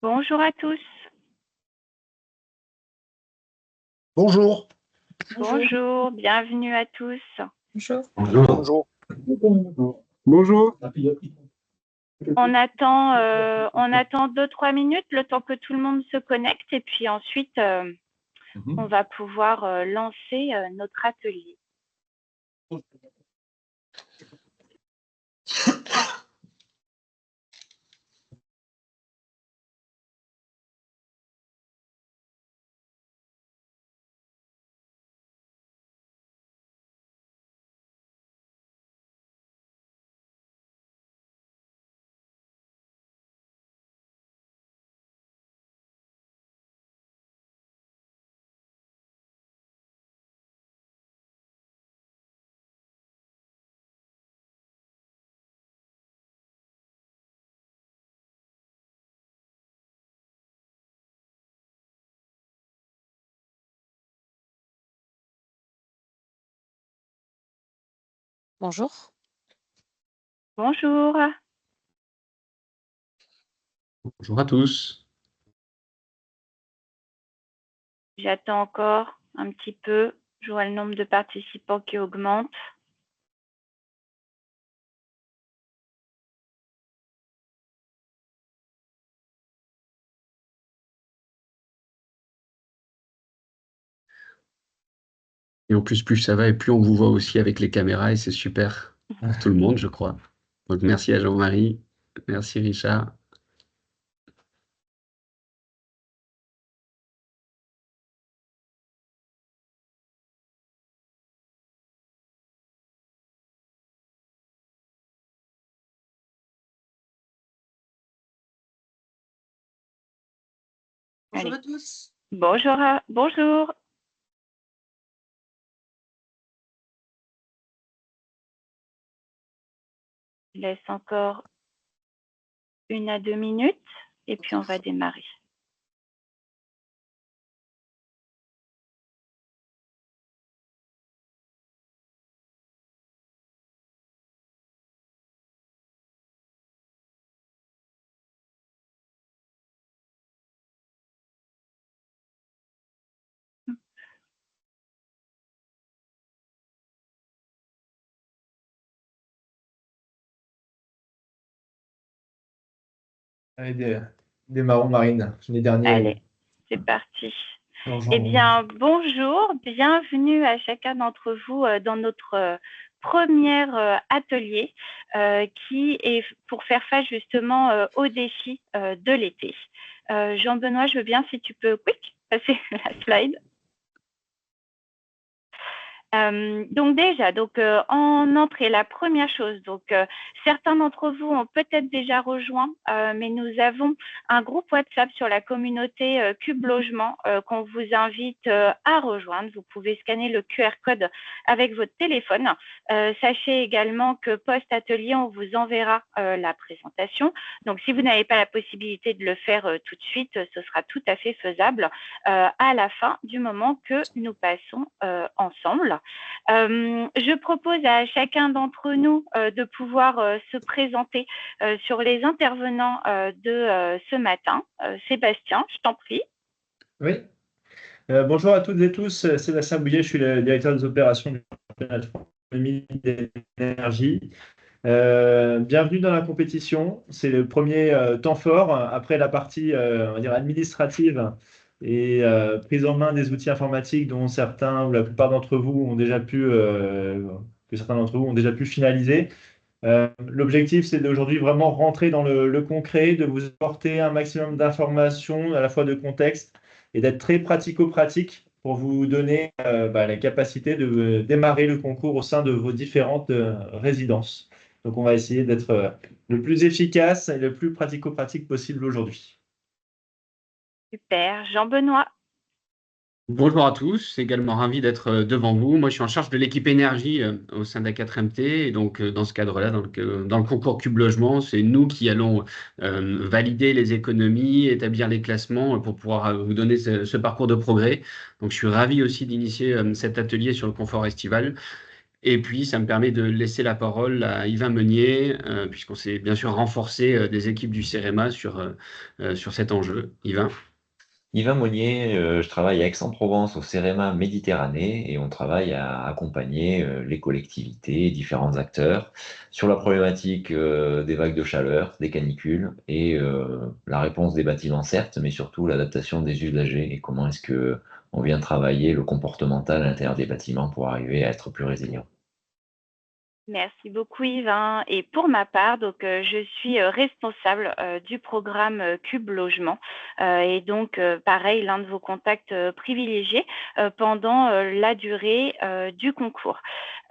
Bonjour à tous. Bonjour. Bonjour, bienvenue à tous. Bonjour. Bonjour. Bonjour. On attend 2-3 minutes, le temps que tout le monde se connecte, et puis ensuite, on va pouvoir lancer notre atelier. Bonjour. Bonjour. Bonjour à tous. J'attends encore un petit peu. Je vois le nombre de participants qui augmente. Et en plus ça va et plus on vous voit aussi avec les caméras et c'est super pour tout le monde, je crois. Donc merci à Jean-Marie, merci Richard. Bonjour à tous. Bonjour. Je laisse encore 1 à 2 minutes et puis on va démarrer. Allez, démarrons Marine. L'année dernière. Allez, c'est parti. Bonjour. Eh bien, bonjour, bienvenue à chacun d'entre vous dans notre premier atelier qui est pour faire face justement aux défis de l'été. Jean-Benoît, je veux bien si tu peux passer la slide. Donc déjà, en entrée, la première chose, certains d'entre vous ont peut-être déjà rejoint, mais nous avons un groupe WhatsApp sur la communauté Cube Logement qu'on vous invite à rejoindre. Vous pouvez scanner le QR code avec votre téléphone. Sachez également que post-atelier, on vous enverra la présentation. Donc, si vous n'avez pas la possibilité de le faire tout de suite, ce sera tout à fait faisable à la fin du moment que nous passons ensemble. Je propose à chacun d'entre nous de pouvoir se présenter sur les intervenants de ce matin. Sébastien, je t'en prie. Oui. Bonjour à toutes et tous, Sébastien Bouillet, je suis le directeur des opérations du championnat de France d'énergie. Bienvenue dans la compétition. C'est le premier temps fort après la partie on va dire administrative et prise en main des outils informatiques dont certains ou la plupart d'entre vous ont déjà pu finaliser. L'objectif, c'est d'aujourd'hui vraiment rentrer dans le concret, de vous apporter un maximum d'informations, à la fois de contexte, et d'être très pratico-pratique pour vous donner la capacité de démarrer le concours au sein de vos différentes résidences. Donc, on va essayer d'être le plus efficace et le plus pratico-pratique possible aujourd'hui. Super. Jean-Benoît. Bonjour à tous, également ravi d'être devant vous. Moi, je suis en charge de l'équipe énergie au sein de la 4MT. Et donc, dans ce cadre-là, dans le concours Cube Logement, c'est nous qui allons valider les économies, établir les classements pour pouvoir vous donner ce parcours de progrès. Donc, je suis ravi aussi d'initier cet atelier sur le confort estival. Et puis, ça me permet de laisser la parole à Yvain Meunier, puisqu'on s'est bien sûr renforcé des équipes du CEREMA sur cet enjeu. Yvain. Yvain Monnier, je travaille à Aix-en-Provence au CEREMA Méditerranée et on travaille à accompagner les collectivités, différents acteurs sur la problématique des vagues de chaleur, des canicules et la réponse des bâtiments certes, mais surtout l'adaptation des usagers et comment est-ce que on vient travailler le comportemental à l'intérieur des bâtiments pour arriver à être plus résilient. Merci beaucoup Yvain. Et pour ma part, donc je suis responsable du programme Cube Logement et donc pareil, l'un de vos contacts privilégiés pendant la durée du concours.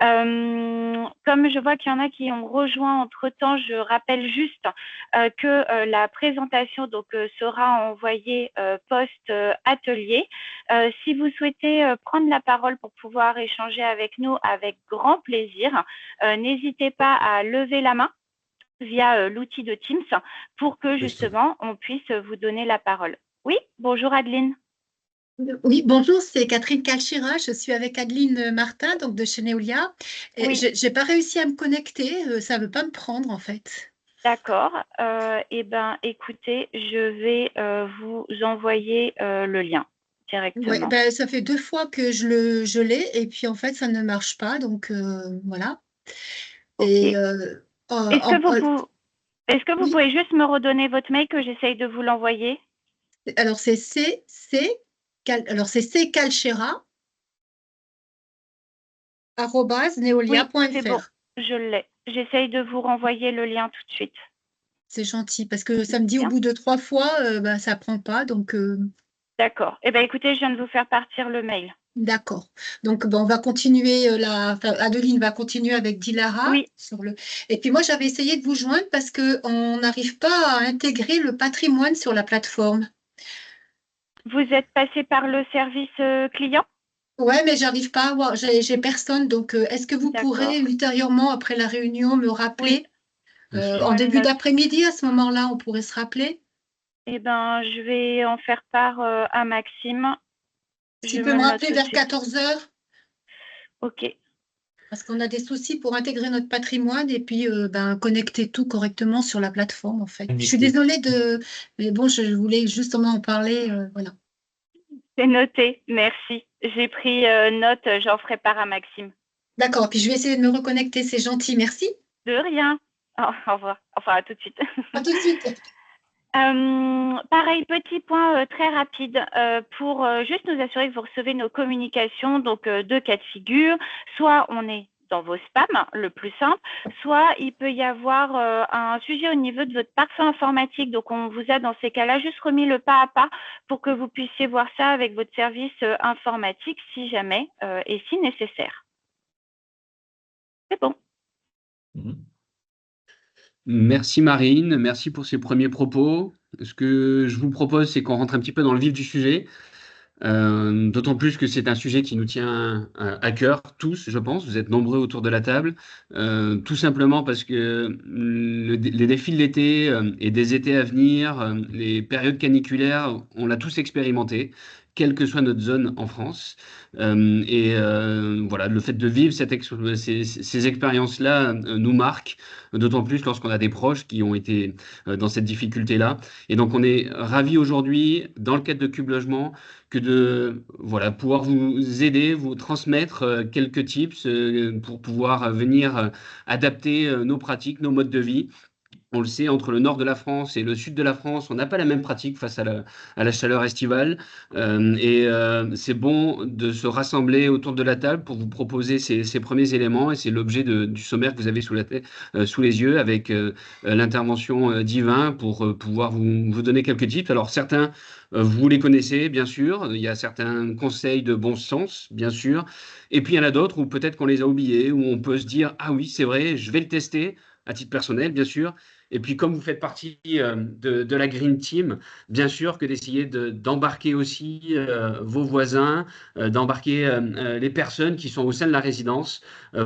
Comme je vois qu'il y en a qui ont rejoint entre-temps, je rappelle juste que la présentation donc sera envoyée post-atelier. Si vous souhaitez prendre la parole pour pouvoir échanger avec nous, avec grand plaisir, n'hésitez pas à lever la main via l'outil de Teams pour que justement on puisse vous donner la parole. Oui, bonjour Adeline. Oui, bonjour, c'est Catherine Calchira. Je suis avec Adeline Martin, donc de chez Neolia. Et Oui. je n'ai pas réussi à me connecter, ça ne veut pas me prendre en fait. D'accord. Eh bien, écoutez, je vais vous envoyer le lien directement. Ouais, ben, ça fait 2 fois que je l'ai et puis en fait, ça ne marche pas. Donc voilà. Okay. Et est-ce que vous oui. pouvez juste me redonner votre mail que j'essaye de vous l'envoyer? Alors, c'est ccalchera @neolia.fr. Oui, c'est bon, je l'ai. J'essaye de vous renvoyer le lien tout de suite. C'est gentil parce que ça me dit au bout de 3 fois, ben, ça ne prend pas. Donc, D'accord. Eh bien, écoutez, je viens de vous faire partir le mail. D'accord. Donc, on va continuer. Adeline va continuer avec Dilara. Oui. Et puis, moi, j'avais essayé de vous joindre parce qu'on n'arrive pas à intégrer le patrimoine sur la plateforme. Vous êtes passé par le service client? Ouais, mais j'arrive pas à voir. J'ai personne. Donc, est-ce que vous pourrez ultérieurement, après la réunion, me rappeler en début d'après-midi, à ce moment-là, on pourrait se rappeler? Eh bien, je vais en faire part à Maxime. S'il peut me rappeler vers 14 h. OK. Parce qu'on a des soucis pour intégrer notre patrimoine et puis connecter tout correctement sur la plateforme, en fait. Je suis désolée mais bon, je voulais justement en parler. Voilà. C'est noté, merci. J'ai pris note, j'en ferai part à Maxime. D'accord, puis je vais essayer de me reconnecter, c'est gentil, merci. De rien. Au revoir. Enfin, à tout de suite. À tout de suite. Pareil, petit point très rapide pour juste nous assurer que vous recevez nos communications. Donc, 2 cas de figure. Soit on est dans vos spams, le plus simple, soit il peut y avoir un sujet au niveau de votre parfum informatique. Donc, on vous a dans ces cas-là juste remis le pas à pas pour que vous puissiez voir ça avec votre service informatique si jamais et si nécessaire. C'est bon. Merci Marine, merci pour ces premiers propos. Ce que je vous propose, c'est qu'on rentre un petit peu dans le vif du sujet. D'autant plus que c'est un sujet qui nous tient à cœur, tous, je pense. Vous êtes nombreux autour de la table. Tout simplement parce que les défis de l'été et des étés à venir, les périodes caniculaires, on l'a tous expérimenté, quelle que soit notre zone en France. Voilà, le fait de vivre ces expériences-là nous marque, d'autant plus lorsqu'on a des proches qui ont été dans cette difficulté-là. Et donc, on est ravis aujourd'hui, dans le cadre de Cube Logement, que de pouvoir vous aider, vous transmettre quelques tips pour pouvoir venir adapter nos pratiques, nos modes de vie. On le sait, entre le nord de la France et le sud de la France, on n'a pas la même pratique face à la chaleur estivale. C'est bon de se rassembler autour de la table pour vous proposer ces premiers éléments. Et c'est l'objet du sommaire que vous avez sous les yeux avec l'intervention d'Yvain pour pouvoir vous donner quelques tips. Alors certains, vous les connaissez, bien sûr. Il y a certains conseils de bon sens, bien sûr. Et puis il y en a d'autres où peut-être qu'on les a oubliés, où on peut se dire « Ah oui, c'est vrai, je vais le tester » à titre personnel, bien sûr. Et puis, comme vous faites partie de la Green Team, bien sûr que d'essayer d'embarquer aussi vos voisins, d'embarquer les personnes qui sont au sein de la résidence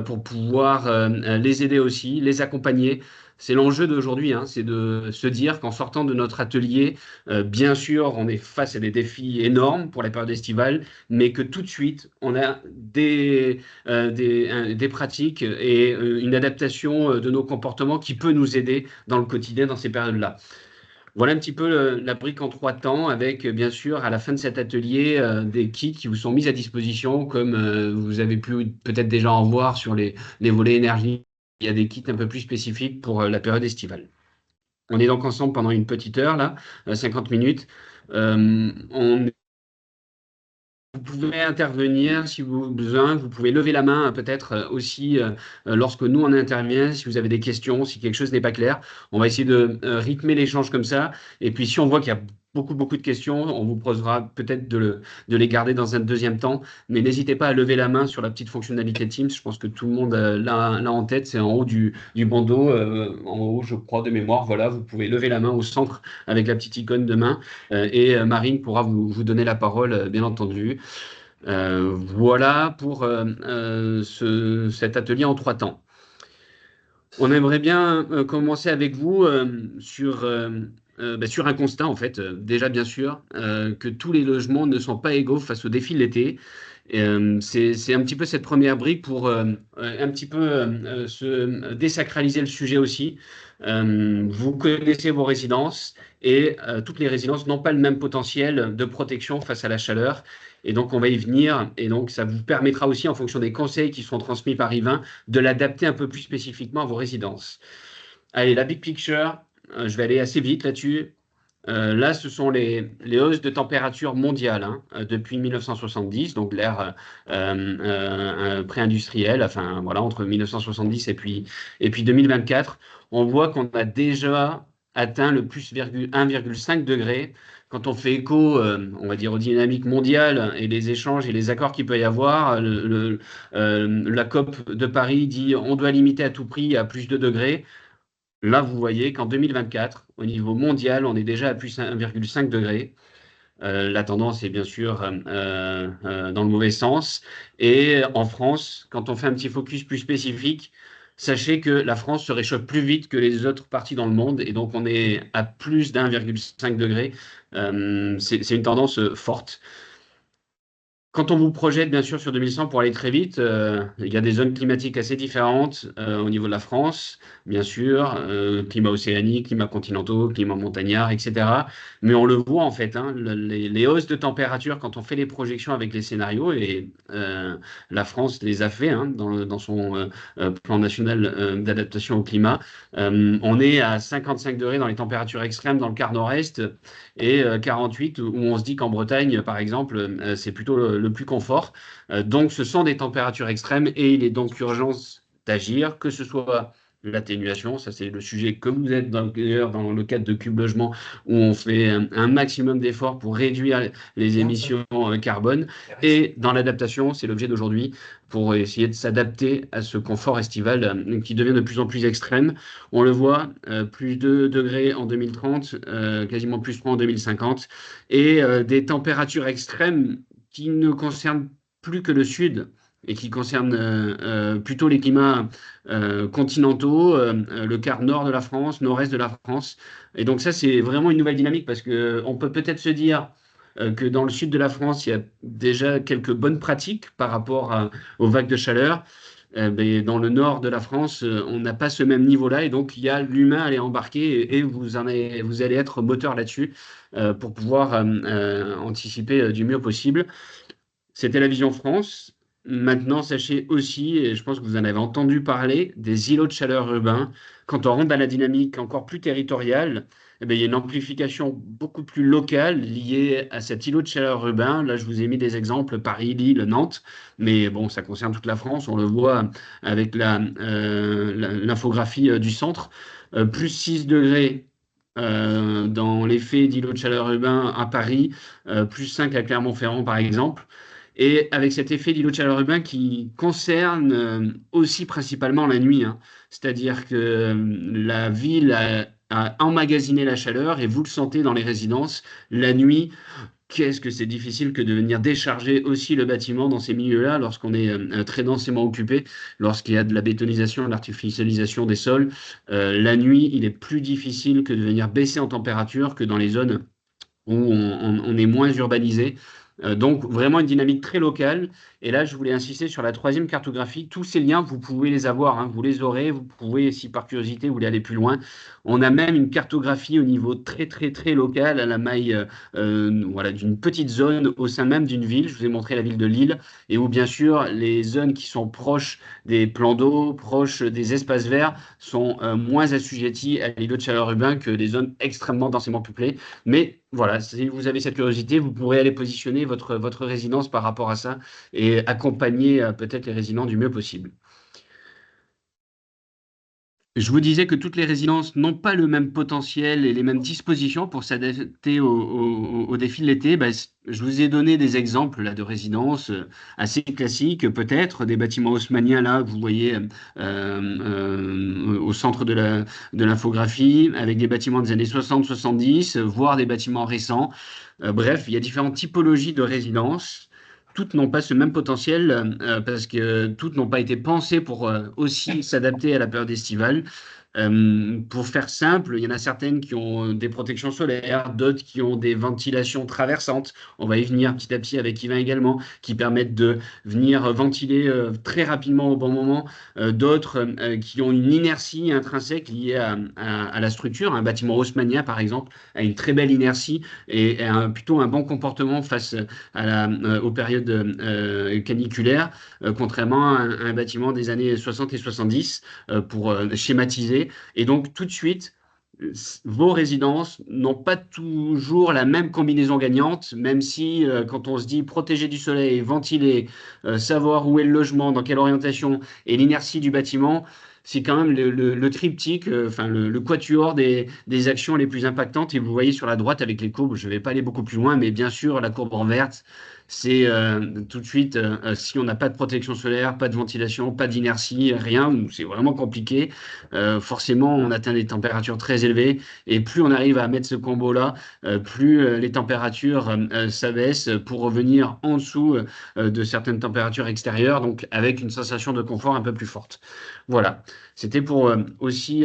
pour pouvoir les aider aussi, les accompagner c'est l'enjeu d'aujourd'hui, hein, c'est de se dire qu'en sortant de notre atelier, bien sûr, on est face à des défis énormes pour la période estivale, mais que tout de suite, on a des pratiques et une adaptation de nos comportements qui peut nous aider dans le quotidien dans ces périodes-là. Voilà un petit peu la brique en 3 temps avec, bien sûr, à la fin de cet atelier, des kits qui vous sont mis à disposition, comme vous avez pu peut-être déjà en voir sur les volets énergie. Il y a des kits un peu plus spécifiques pour la période estivale. On est donc ensemble pendant une petite heure, là, 50 minutes. Vous pouvez intervenir si vous avez besoin, vous pouvez lever la main peut-être aussi lorsque nous on intervient, si vous avez des questions, si quelque chose n'est pas clair. On va essayer de rythmer l'échange comme ça. Et puis si on voit qu'il y a beaucoup de questions, on vous proposera peut-être de les garder dans un deuxième temps. Mais n'hésitez pas à lever la main sur la petite fonctionnalité Teams. Je pense que tout le monde l'a en tête. C'est en haut du bandeau, en haut, je crois, de mémoire. Voilà, vous pouvez lever la main au centre avec la petite icône de main. Et Marine pourra vous donner la parole, bien entendu. Voilà pour cet atelier en 3 temps. On aimerait bien commencer avec vous sur un constat, en fait, déjà bien sûr, que tous les logements ne sont pas égaux face au défi de l'été. C'est un petit peu cette première brique pour un petit peu se désacraliser le sujet aussi. Vous connaissez vos résidences et toutes les résidences n'ont pas le même potentiel de protection face à la chaleur. Et donc, on va y venir. Et donc, ça vous permettra aussi, en fonction des conseils qui seront transmis par Yvain, de l'adapter un peu plus spécifiquement à vos résidences. Allez, la big picture, je vais aller assez vite là-dessus. Là, ce sont les hausses de température mondiale depuis 1970, donc l'ère pré-industrielle, enfin voilà, entre 1970 et puis 2024. On voit qu'on a déjà atteint le plus 1,5 degré. Quand on fait écho, on va dire, aux dynamiques mondiales et les échanges et les accords qu'il peut y avoir, la COP de Paris dit on doit limiter à tout prix à plus 2 degrés. Là, vous voyez qu'en 2024, au niveau mondial, on est déjà à plus 1,5 degré. La tendance est bien sûr dans le mauvais sens. Et en France, quand on fait un petit focus plus spécifique, sachez que la France se réchauffe plus vite que les autres parties dans le monde. Et donc, on est à plus d'1,5 degré. C'est une tendance forte. Quand on vous projette, bien sûr, sur 2100 pour aller très vite, il y a des zones climatiques assez différentes au niveau de la France, bien sûr, climat océanique, climat continentaux, climat montagnard, etc. Mais on le voit en fait, les hausses de température quand on fait les projections avec les scénarios, et la France les a fait dans son plan national d'adaptation au climat. On est à 55 degrés dans les températures extrêmes dans le quart nord-est et 48 où on se dit qu'en Bretagne, par exemple, c'est plutôt le plus confort. Donc, ce sont des températures extrêmes et il est donc urgence d'agir, que ce soit l'atténuation, ça c'est le sujet que vous êtes d'ailleurs dans le cadre de Cube Logement où on fait un maximum d'efforts pour réduire les émissions carbone, et dans l'adaptation, c'est l'objet d'aujourd'hui, pour essayer de s'adapter à ce confort estival qui devient de plus en plus extrême. On le voit, plus 2 degrés en 2030, quasiment plus 3 en 2050, et des températures extrêmes qui ne concernent plus que le sud et qui concernent plutôt les climats continentaux, le quart nord de la France, nord-est de la France. Et donc ça, c'est vraiment une nouvelle dynamique parce qu'on peut peut-être se dire que dans le sud de la France, il y a déjà quelques bonnes pratiques par rapport aux vagues de chaleur. Mais dans le nord de la France, on n'a pas ce même niveau-là. Et donc, il y a l'humain à les embarquer et vous allez être moteur là-dessus pour pouvoir anticiper du mieux possible. C'était la Vision France. Maintenant, sachez aussi, et je pense que vous en avez entendu parler, des îlots de chaleur urbains. Quand on rentre dans la dynamique encore plus territoriale, il y a une amplification beaucoup plus locale liée à cet îlot de chaleur urbain. Là, je vous ai mis des exemples, Paris, Lille, Nantes, mais bon, ça concerne toute la France. On le voit avec l'infographie du centre. Plus 6 degrés dans l'effet d'îlot de chaleur urbain à Paris, plus 5 à Clermont-Ferrand, par exemple. Et avec cet effet d'îlot de chaleur urbain qui concerne aussi principalement la nuit. C'est-à-dire que la ville a emmagasiné la chaleur et vous le sentez dans les résidences. La nuit, qu'est-ce que c'est difficile que de venir décharger aussi le bâtiment dans ces milieux-là lorsqu'on est très densément occupé, lorsqu'il y a de la bétonisation, de l'artificialisation des sols. La nuit, il est plus difficile que de venir baisser en température que dans les zones où on est moins urbanisé. Donc vraiment une dynamique très locale. Et là, je voulais insister sur la troisième cartographie. Tous ces liens, vous pouvez les avoir, hein, vous les aurez. Vous pouvez, si par curiosité, vous voulez aller plus loin. On a même une cartographie au niveau très, très, très local, à la maille voilà, d'une petite zone au sein même d'une ville. Je vous ai montré la ville de Lille, et où, bien sûr, les zones qui sont proches des plans d'eau, proches des espaces verts, sont moins assujetties à l'îlot de chaleur urbain que des zones extrêmement densément peuplées. Mais voilà, si vous avez cette curiosité, vous pourrez aller positionner votre résidence par rapport à ça et accompagner peut-être les résidents du mieux possible. Je vous disais que toutes les résidences n'ont pas le même potentiel et les mêmes dispositions pour s'adapter au défi de l'été. Je vous ai donné des exemples là, de résidences assez classiques, peut-être des bâtiments haussmanniens là que vous voyez au centre de l'infographie, avec des bâtiments des années 60-70, voire des bâtiments récents. Bref, il y a différentes typologies de résidences. Toutes n'ont pas ce même potentiel parce que toutes n'ont pas été pensées pour aussi s'adapter à la période estivale. Pour faire simple, il y en a certaines qui ont des protections solaires, d'autres qui ont des ventilations traversantes. On va y venir petit à petit avec Yvain également, qui permettent de venir ventiler très rapidement au bon moment. D'autres qui ont une inertie intrinsèque liée à la structure. Un bâtiment haussmannien, par exemple, a une très belle inertie et plutôt un bon comportement face aux périodes caniculaires, contrairement à un bâtiment des années 60 et 70, pour schématiser. Et donc, tout de suite, vos résidences n'ont pas toujours la même combinaison gagnante, même si quand on se dit protéger du soleil, ventiler, savoir où est le logement, dans quelle orientation et l'inertie du bâtiment, c'est quand même le triptyque, enfin le quatuor des actions les plus impactantes. Et vous voyez sur la droite avec les courbes, je ne vais pas aller beaucoup plus loin, mais bien sûr, la courbe en verte, c'est tout de suite, si on n'a pas de protection solaire, pas de ventilation, pas d'inertie, rien, c'est vraiment compliqué. Forcément, on atteint des températures très élevées, et plus on arrive à mettre ce combo-là, plus les températures s'abaissent pour revenir en dessous de certaines températures extérieures, donc avec une sensation de confort un peu plus forte. Voilà, c'était pour aussi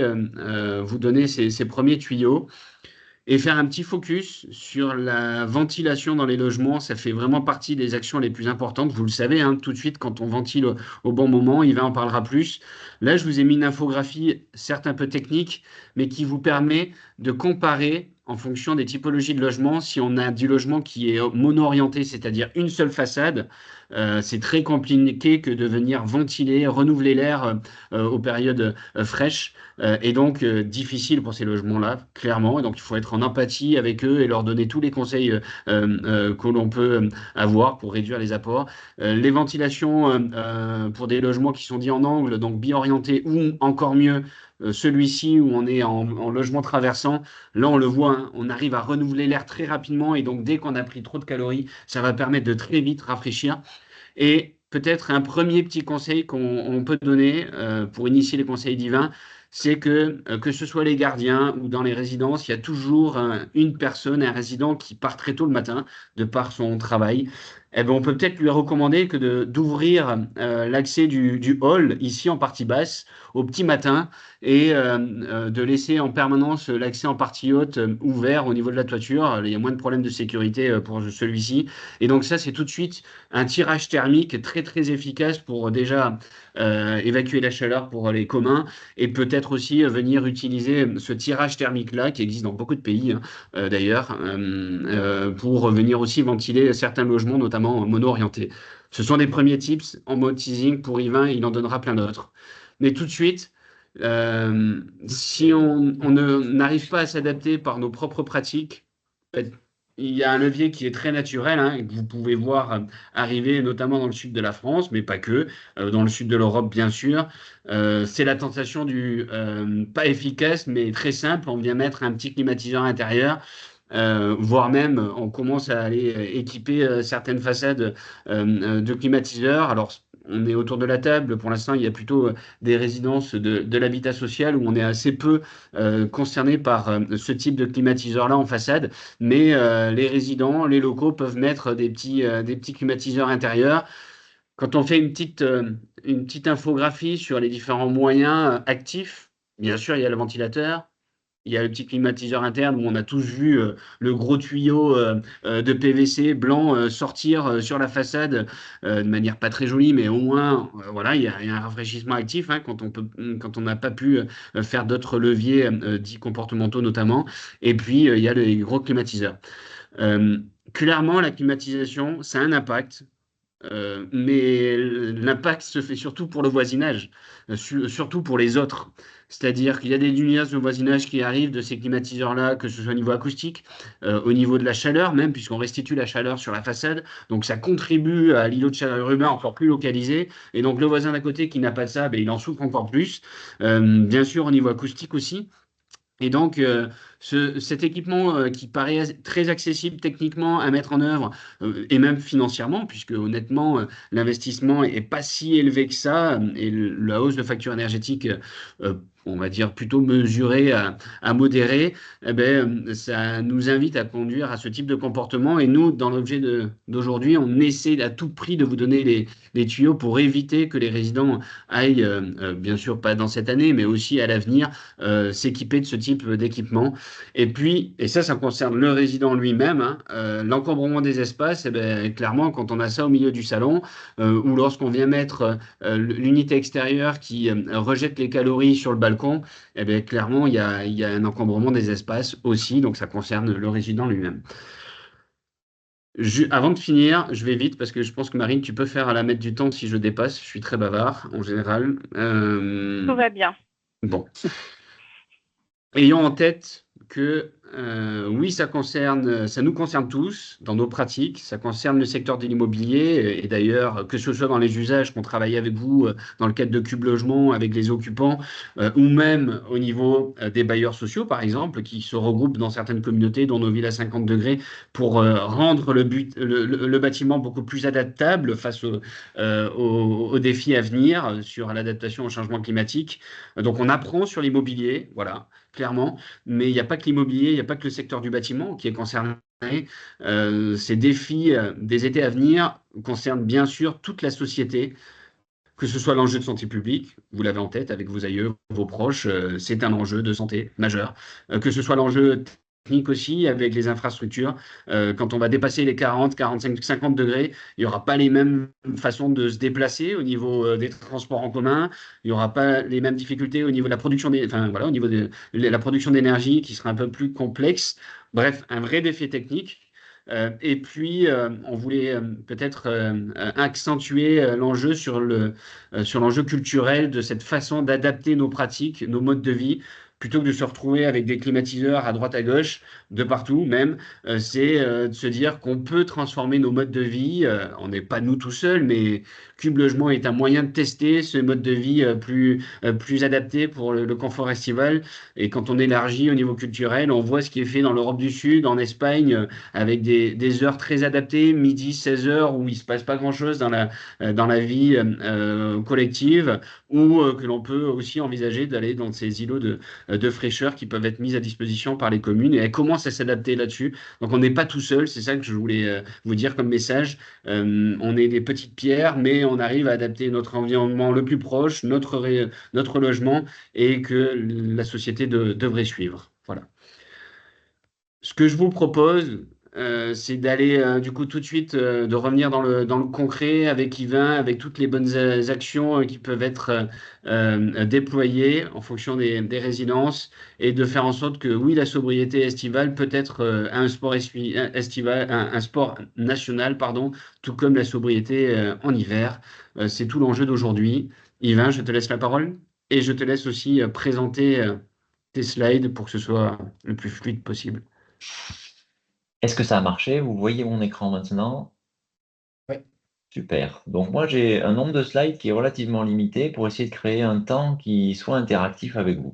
vous donner ces premiers tuyaux. Et faire un petit focus sur la ventilation dans les logements, ça fait vraiment partie des actions les plus importantes. Vous le savez, hein, tout de suite, quand on ventile au bon moment, Yvain en parlera plus. Là, je vous ai mis une infographie, certes un peu technique, mais qui vous permet de comparer en fonction des typologies de logement. Si on a du logement qui est mono-orienté, c'est-à-dire une seule façade, c'est très compliqué que de venir ventiler, renouveler l'air aux périodes fraîches, et donc difficile pour ces logements-là, clairement. Et donc il faut être en empathie avec eux et leur donner tous les conseils que l'on peut avoir pour réduire les apports. Les ventilations pour des logements qui sont dits en angle, donc bi-orientés, ou encore mieux, celui-ci où on est en logement traversant, là on le voit, hein, on arrive à renouveler l'air très rapidement, et donc dès qu'on a pris trop de calories, ça va permettre de très vite rafraîchir. Et peut-être un premier petit conseil qu'on peut donner pour initier les conseils d'Yvain, c'est que ce soit les gardiens ou dans les résidences, il y a toujours une personne, un résident qui part très tôt le matin de par son travail. Eh ben, on peut peut-être lui recommander que d'ouvrir l'accès du hall, ici en partie basse, au petit matin, et de laisser en permanence l'accès en partie haute ouvert au niveau de la toiture. Il y a moins de problèmes de sécurité pour celui-ci. Et donc ça, c'est tout de suite un tirage thermique très très efficace pour déjà évacuer la chaleur pour les communs, et peut-être aussi venir utiliser ce tirage thermique-là, qui existe dans beaucoup de pays d'ailleurs, pour venir aussi ventiler certains logements, notamment mono-orientés. Ce sont des premiers tips en mode teasing pour Yvain, il en donnera plein d'autres. Mais tout de suite, si on n'arrive pas à s'adapter par nos propres pratiques, il y a un levier qui est très naturel, hein, et que vous pouvez voir arriver notamment dans le sud de la France, mais pas que, dans le sud de l'Europe bien sûr. C'est la tentation du pas efficace, mais très simple. On vient mettre un petit climatiseur intérieur. Voire même on commence à aller équiper certaines façades de climatiseurs. Alors on est autour de la table. Pour l'instant, il y a plutôt des résidences de l'habitat social où on est assez peu concerné par ce type de climatiseur-là en façade. Mais les résidents, les locaux peuvent mettre des petits climatiseurs intérieurs. Quand on fait une petite infographie sur les différents moyens actifs, bien sûr, il y a le ventilateur. Il y a le petit climatiseur interne où on a tous vu le gros tuyau de PVC blanc sortir sur la façade de manière pas très jolie, mais au moins, voilà, il y a un rafraîchissement actif hein, quand on n'a pas pu faire d'autres leviers dits comportementaux notamment. Et puis, il y a les gros climatiseurs. Euh, Clairement, la climatisation, ça a un impact. Mais l'impact se fait surtout pour le voisinage, surtout pour les autres. C'est-à-dire qu'il y a des nuisances de voisinage qui arrivent de ces climatiseurs-là, que ce soit au niveau acoustique, au niveau de la chaleur même, puisqu'on restitue la chaleur sur la façade. Donc ça contribue à l'îlot de chaleur urbain encore plus localisé. Et donc le voisin d'à côté qui n'a pas de ça, ben, il en souffre encore plus. Bien sûr au niveau acoustique aussi. Et donc, cet équipement qui paraît très accessible techniquement à mettre en œuvre et même financièrement, puisque honnêtement, l'investissement n'est pas si élevé que ça, et la hausse de facture énergétique, on va dire plutôt mesurée à modérée, eh ben, ça nous invite à conduire à ce type de comportement. Et nous, dans l'objet d'aujourd'hui, on essaie à tout prix de vous donner les tuyaux pour éviter que les résidents aillent, bien sûr pas dans cette année, mais aussi à l'avenir, s'équiper de ce type d'équipement. Et puis, et ça concerne le résident lui-même, hein, l'encombrement des espaces, eh ben, clairement, quand on a ça au milieu du salon, ou lorsqu'on vient mettre l'unité extérieure qui rejette les calories sur le balcon, eh ben, clairement, il y a un encombrement des espaces aussi, donc ça concerne le résident lui-même. Avant de finir, je vais vite parce que je pense que Marine, tu peux faire à la mettre du temps si je dépasse. Je suis très bavard en général. Tout va bien. Bon. Ayons en tête que oui, ça nous concerne tous dans nos pratiques, ça concerne le secteur de l'immobilier et d'ailleurs, que ce soit dans les usages qu'on travaille avec vous dans le cadre de Cube Logement avec les occupants ou même au niveau des bailleurs sociaux, par exemple, qui se regroupent dans certaines communautés, dont nos villes à 50 degrés, pour rendre le bâtiment beaucoup plus adaptable face aux défis à venir sur l'adaptation au changement climatique. Donc, on apprend sur l'immobilier, voilà, clairement, mais il n'y a pas que l'immobilier, il n'y a pas que le secteur du bâtiment qui est concerné. Ces défis des étés à venir concernent bien sûr toute la société, que ce soit l'enjeu de santé publique, vous l'avez en tête avec vos aïeux, vos proches, c'est un enjeu de santé majeur, que ce soit l'enjeu technique aussi avec les infrastructures. Quand on va dépasser les 40, 45, 50 degrés, il n'y aura pas les mêmes façons de se déplacer au niveau des transports en commun. Il n'y aura pas les mêmes difficultés au niveau de la production, au niveau de la production d'énergie qui sera un peu plus complexe. Bref, un vrai défi technique. Et puis, on voulait peut-être accentuer l'enjeu sur l'enjeu culturel de cette façon d'adapter nos pratiques, nos modes de vie, plutôt que de se retrouver avec des climatiseurs à droite à gauche, de partout même, c'est de se dire qu'on peut transformer nos modes de vie. On n'est pas nous tout seuls, mais Cube Logement est un moyen de tester ce mode de vie plus adapté pour le confort estival. Et quand on élargit au niveau culturel, on voit ce qui est fait dans l'Europe du Sud, en Espagne, avec des heures très adaptées, midi, 16 heures, où il ne se passe pas grand-chose dans la vie collective, ou que l'on peut aussi envisager d'aller dans ces îlots de fraîcheur qui peuvent être mises à disposition par les communes et elles commencent à s'adapter là-dessus. Donc on n'est pas tout seul, c'est ça que je voulais vous dire comme message. On est des petites pierres, mais on arrive à adapter notre environnement le plus proche, notre logement et que la société devrait suivre. Voilà. Ce que je vous propose, c'est d'aller du coup tout de suite, de revenir dans le concret avec Yvain, avec toutes les bonnes actions qui peuvent être déployées en fonction des résidences et de faire en sorte que oui, la sobriété estivale peut être un sport estival, un sport national, pardon, tout comme la sobriété en hiver. C'est tout l'enjeu d'aujourd'hui. Yvain, je te laisse la parole et je te laisse aussi présenter tes slides pour que ce soit le plus fluide possible. Est-ce que ça a marché? Vous voyez mon écran maintenant? Oui. Super. Donc moi, j'ai un nombre de slides qui est relativement limité pour essayer de créer un temps qui soit interactif avec vous.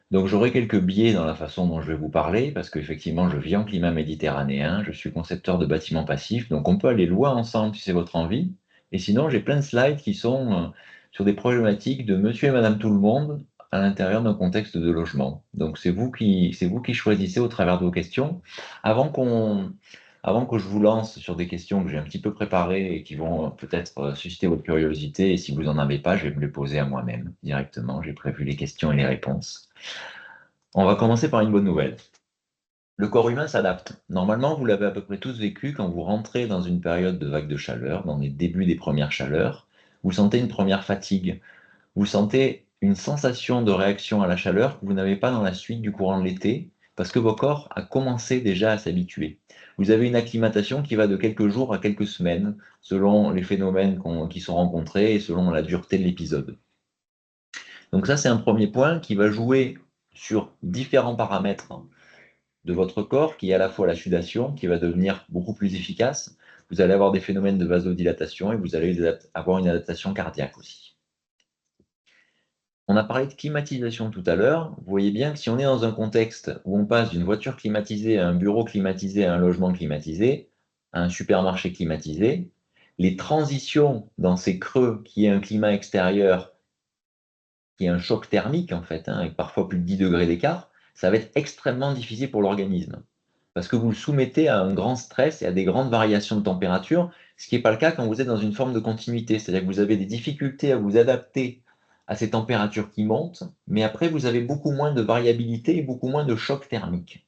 Donc j'aurai quelques biais dans la façon dont je vais vous parler, parce qu'effectivement, je vis en climat méditerranéen, je suis concepteur de bâtiments passifs, donc on peut aller loin ensemble si c'est votre envie, Et sinon, j'ai plein de slides qui sont sur des problématiques de monsieur et madame tout le monde à l'intérieur d'un contexte de logement. Donc, c'est vous qui choisissez au travers de vos questions. Avant que je vous lance sur des questions que j'ai un petit peu préparées et qui vont peut-être susciter votre curiosité, et si vous n'en avez pas, je vais me les poser à moi-même directement. J'ai prévu les questions et les réponses. On va commencer par une bonne nouvelle. Le corps humain s'adapte. Normalement, vous l'avez à peu près tous vécu quand vous rentrez dans une période de vague de chaleur, dans les débuts des premières chaleurs, vous sentez une première fatigue, vous sentez une sensation de réaction à la chaleur que vous n'avez pas dans la suite du courant de l'été, parce que votre corps a commencé déjà à s'habituer. Vous avez une acclimatation qui va de quelques jours à quelques semaines, selon les phénomènes qui sont rencontrés et selon la dureté de l'épisode. Donc ça, c'est un premier point qui va jouer sur différents paramètres de votre corps, qui est à la fois la sudation, qui va devenir beaucoup plus efficace. Vous allez avoir des phénomènes de vasodilatation et vous allez avoir une adaptation cardiaque aussi. On a parlé de climatisation tout à l'heure. Vous voyez bien que si on est dans un contexte où on passe d'une voiture climatisée à un bureau climatisé, à un logement climatisé, à un supermarché climatisé, les transitions dans ces creux qui est un climat extérieur, qui est un choc thermique en fait, avec parfois plus de 10 degrés d'écart, ça va être extrêmement difficile pour l'organisme. Parce que vous le soumettez à un grand stress et à des grandes variations de température, ce qui n'est pas le cas quand vous êtes dans une forme de continuité. C'est-à-dire que vous avez des difficultés à vous adapter à ces températures qui montent, mais après, vous avez beaucoup moins de variabilité et beaucoup moins de choc thermique.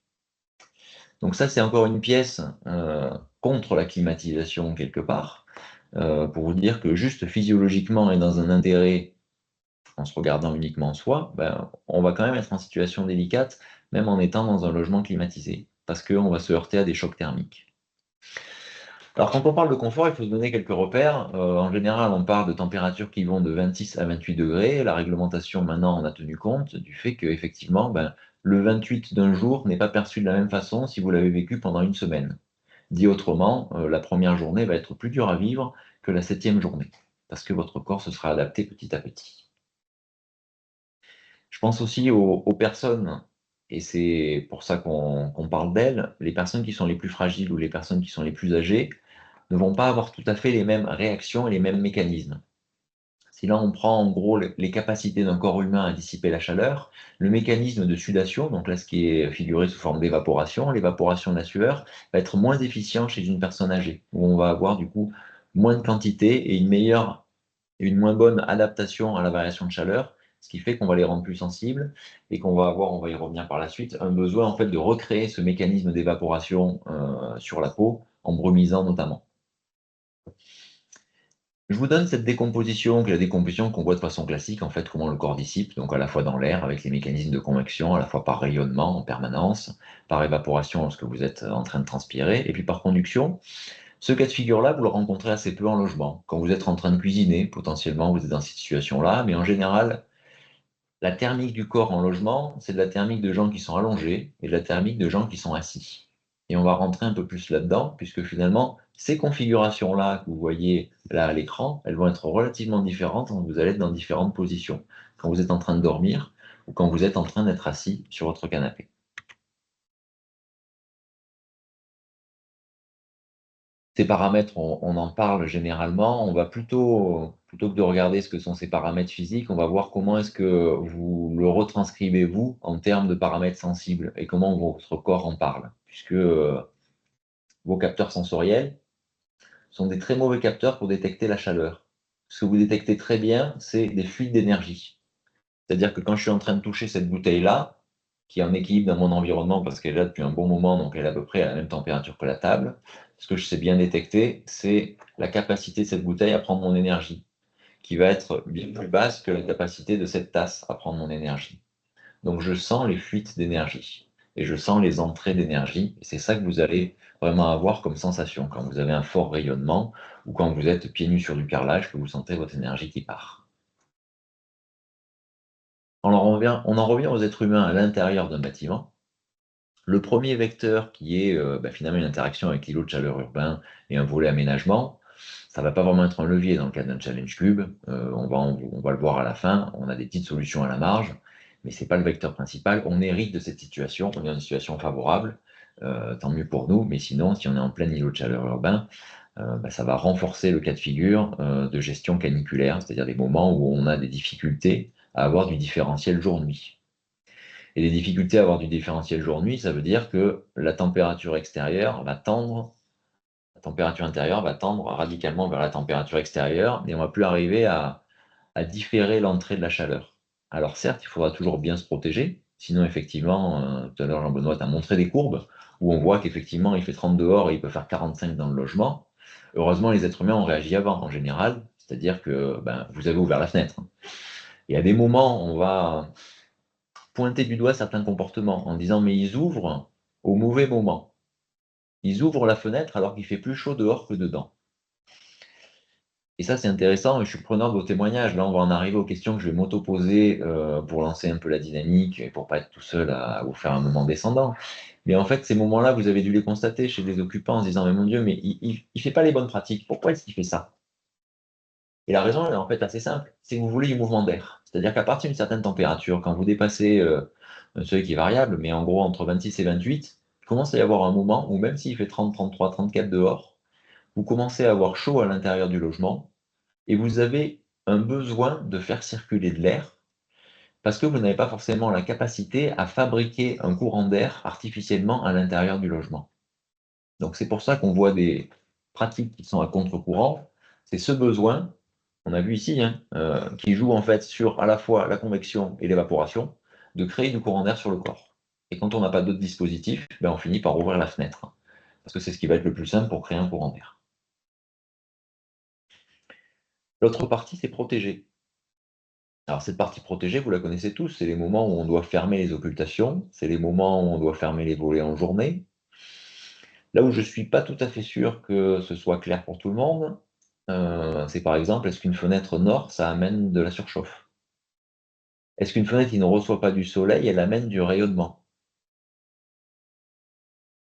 Donc ça, c'est encore une pièce contre la climatisation quelque part, pour vous dire que juste physiologiquement et dans un intérêt en se regardant uniquement soi, on va quand même être en situation délicate, même en étant dans un logement climatisé, parce qu'on va se heurter à des chocs thermiques. Alors quand on parle de confort, il faut se donner quelques repères. En général, on parle de températures qui vont de 26 à 28 degrés. La réglementation, maintenant, on a tenu compte du fait qu'effectivement, le 28 d'un jour n'est pas perçu de la même façon si vous l'avez vécu pendant une semaine. Dit autrement, la première journée va être plus dure à vivre que la 7e journée, parce que votre corps se sera adapté petit à petit. Je pense aussi aux personnes, et c'est pour ça qu'on parle d'elles, les personnes qui sont les plus fragiles ou les personnes qui sont les plus âgées ne vont pas avoir tout à fait les mêmes réactions et les mêmes mécanismes. Si là on prend en gros les capacités d'un corps humain à dissiper la chaleur, le mécanisme de sudation, donc là ce qui est figuré sous forme d'évaporation, l'évaporation de la sueur, va être moins efficient chez une personne âgée, où on va avoir du coup moins de quantité et une moins bonne adaptation à la variation de chaleur, ce qui fait qu'on va les rendre plus sensibles et qu'on va avoir, on va y revenir par la suite, un besoin en fait de recréer ce mécanisme d'évaporation sur la peau, en brumisant notamment. Je vous donne cette décomposition, qui est la décomposition qu'on voit de façon classique, en fait, comment le corps dissipe, donc à la fois dans l'air, avec les mécanismes de convection, à la fois par rayonnement en permanence, par évaporation lorsque vous êtes en train de transpirer, et puis par conduction. Ce cas de figure-là, vous le rencontrez assez peu en logement. Quand vous êtes en train de cuisiner, potentiellement, vous êtes dans cette situation-là, mais en général, la thermique du corps en logement, c'est de la thermique de gens qui sont allongés et de la thermique de gens qui sont assis. Et on va rentrer un peu plus là-dedans, puisque finalement, ces configurations-là que vous voyez là à l'écran, elles vont être relativement différentes quand vous allez être dans différentes positions, quand vous êtes en train de dormir ou quand vous êtes en train d'être assis sur votre canapé. Ces paramètres, on en parle généralement, on va plutôt que de regarder ce que sont ces paramètres physiques, on va voir comment est-ce que vous le retranscrivez vous en termes de paramètres sensibles et comment votre corps en parle, puisque vos capteurs sensoriels sont des très mauvais capteurs pour détecter la chaleur. Ce que vous détectez très bien, c'est des fuites d'énergie. C'est-à-dire que quand je suis en train de toucher cette bouteille-là, qui est en équilibre dans mon environnement parce qu'elle est là depuis un bon moment, donc elle est à peu près à la même température que la table, ce que je sais bien détecter, c'est la capacité de cette bouteille à prendre mon énergie, qui va être bien plus basse que la capacité de cette tasse à prendre mon énergie. Donc je sens les fuites d'énergie et je sens les entrées d'énergie. Et c'est ça que vous allez vraiment avoir comme sensation quand vous avez un fort rayonnement ou quand vous êtes pieds nus sur du carrelage, que vous sentez votre énergie qui part. On en revient aux êtres humains à l'intérieur d'un bâtiment. Le premier vecteur qui est finalement une interaction avec l'îlot de chaleur urbain et un volet aménagement, ça ne va pas vraiment être un levier dans le cadre d'un challenge cube. On va le voir à la fin, on a des petites solutions à la marge, mais ce n'est pas le vecteur principal. On hérite de cette situation, on est dans une situation favorable, tant mieux pour nous, mais sinon, si on est en plein îlot de chaleur urbain, ça va renforcer le cas de figure de gestion caniculaire, c'est-à-dire des moments où on a des difficultés à avoir du différentiel jour-nuit. Et les difficultés à avoir du différentiel jour-nuit, ça veut dire que la température intérieure va tendre radicalement vers la température extérieure, et on ne va plus arriver à différer l'entrée de la chaleur. Alors certes, il faudra toujours bien se protéger, sinon effectivement, tout à l'heure Jean-Benoît t'a montré des courbes où on voit qu'effectivement il fait 30 dehors et il peut faire 45 dans le logement. Heureusement, les êtres humains ont réagi avant en général, c'est-à-dire que vous avez ouvert la fenêtre. Et à des moments, on va pointer du doigt certains comportements en disant mais ils ouvrent au mauvais moment. Ils ouvrent la fenêtre alors qu'il fait plus chaud dehors que dedans. Et ça, c'est intéressant, et je suis preneur de vos témoignages. Là, on va en arriver aux questions que je vais m'auto-poser pour lancer un peu la dynamique et pour pas être tout seul à vous faire un moment descendant. Mais en fait, ces moments-là, vous avez dû les constater chez des occupants en se disant, mais mon Dieu, mais il ne fait pas les bonnes pratiques. Pourquoi est-ce qu'il fait ça? Et la raison, elle est en fait assez simple, c'est que vous voulez du mouvement d'air. C'est-à-dire qu'à partir d'une certaine température, quand vous dépassez un seuil qui est variable, mais en gros entre 26 et 28, il commence à y avoir un moment où même s'il fait 30, 33, 34 dehors, vous commencez à avoir chaud à l'intérieur du logement et vous avez un besoin de faire circuler de l'air parce que vous n'avez pas forcément la capacité à fabriquer un courant d'air artificiellement à l'intérieur du logement. Donc c'est pour ça qu'on voit des pratiques qui sont à contre-courant. C'est ce besoin, on a vu ici, qui joue en fait sur à la fois la convection et l'évaporation, de créer du courant d'air sur le corps. Et quand on n'a pas d'autres dispositifs, on finit par ouvrir la fenêtre, parce que c'est ce qui va être le plus simple pour créer un courant d'air. L'autre partie, c'est protéger. Alors cette partie protégée, vous la connaissez tous, c'est les moments où on doit fermer les occultations, c'est les moments où on doit fermer les volets en journée. Là où je ne suis pas tout à fait sûr que ce soit clair pour tout le monde, c'est par exemple, est-ce qu'une fenêtre nord, ça amène de la surchauffe? Est-ce qu'une fenêtre qui ne reçoit pas du soleil, elle amène du rayonnement?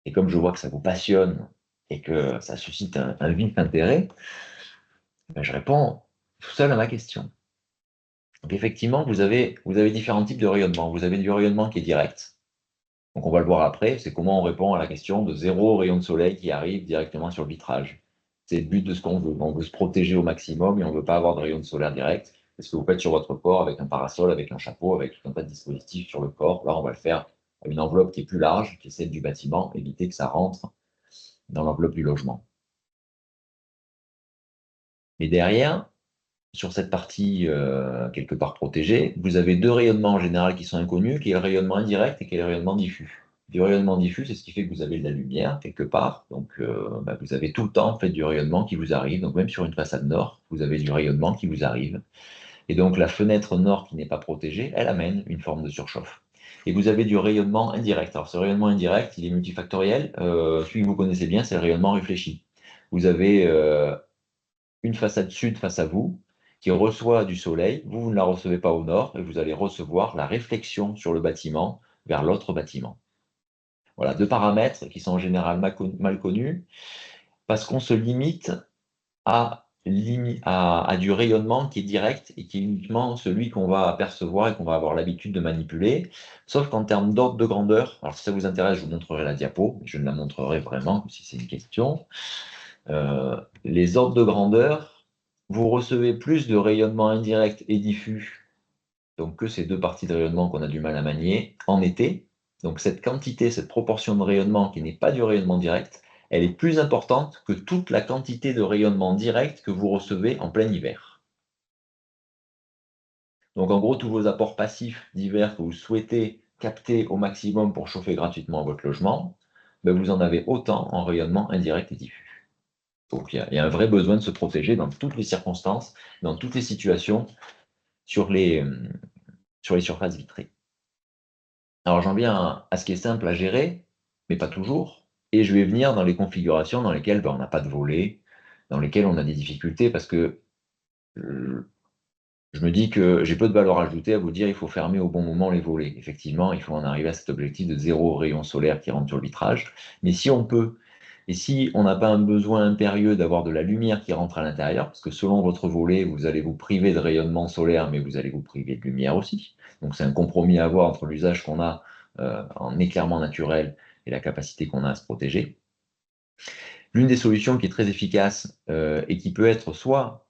Et comme je vois que ça vous passionne et que ça suscite un vif intérêt, je réponds tout seul à ma question. Donc effectivement, vous avez différents types de rayonnement. Vous avez du rayonnement qui est direct. Donc on va le voir après, c'est comment on répond à la question de 0 rayon de soleil qui arrive directement sur le vitrage. C'est le but de ce qu'on veut. On veut se protéger au maximum et on ne veut pas avoir de rayon de solaire direct. C'est ce que vous faites sur votre corps avec un parasol, avec un chapeau, avec tout un tas de dispositifs sur le corps. Là, on va le faire à une enveloppe qui est plus large, qui est celle du bâtiment, éviter que ça rentre dans l'enveloppe du logement. Mais derrière, sur cette partie quelque part protégée, vous avez deux rayonnements en général qui sont inconnus, qui est le rayonnement indirect et qui est le rayonnement diffus. Du rayonnement diffus, c'est ce qui fait que vous avez de la lumière quelque part, donc vous avez tout le temps en fait du rayonnement qui vous arrive, donc même sur une façade nord, vous avez du rayonnement qui vous arrive. Et donc la fenêtre nord qui n'est pas protégée, elle amène une forme de surchauffe. Et vous avez du rayonnement indirect. Alors ce rayonnement indirect, il est multifactoriel. Celui que vous connaissez bien, c'est le rayonnement réfléchi. Vous avez une façade sud face à vous, qui reçoit du soleil, vous ne la recevez pas au nord, et vous allez recevoir la réflexion sur le bâtiment vers l'autre bâtiment. Voilà, deux paramètres qui sont en général mal connus, parce qu'on se limite à du rayonnement qui est direct et qui est uniquement celui qu'on va apercevoir et qu'on va avoir l'habitude de manipuler, sauf qu'en termes d'ordre de grandeur, alors si ça vous intéresse, je vous montrerai la diapo, je ne la montrerai vraiment que si c'est une question. Les ordres de grandeur, vous recevez plus de rayonnement indirect et diffus, donc que ces deux parties de rayonnement qu'on a du mal à manier, en été. Donc cette quantité, cette proportion de rayonnement qui n'est pas du rayonnement direct, elle est plus importante que toute la quantité de rayonnement direct que vous recevez en plein hiver. Donc en gros, tous vos apports passifs d'hiver que vous souhaitez capter au maximum pour chauffer gratuitement votre logement, vous en avez autant en rayonnement indirect et diffus. Donc il y a un vrai besoin de se protéger dans toutes les circonstances, dans toutes les situations, sur les surfaces vitrées. Alors j'en viens à ce qui est simple à gérer, mais pas toujours, et je vais venir dans les configurations dans lesquelles on n'a pas de volet, dans lesquelles on a des difficultés, parce que je me dis que j'ai peu de valeur ajoutée à vous dire il faut fermer au bon moment les volets. Effectivement, il faut en arriver à cet objectif de 0 rayon solaire qui rentre sur le vitrage, mais si on peut, et si on n'a pas un besoin impérieux d'avoir de la lumière qui rentre à l'intérieur, parce que selon votre volet, vous allez vous priver de rayonnement solaire, mais vous allez vous priver de lumière aussi. Donc c'est un compromis à avoir entre l'usage qu'on a en éclairement naturel et la capacité qu'on a à se protéger. L'une des solutions qui est très efficace et qui peut être soit,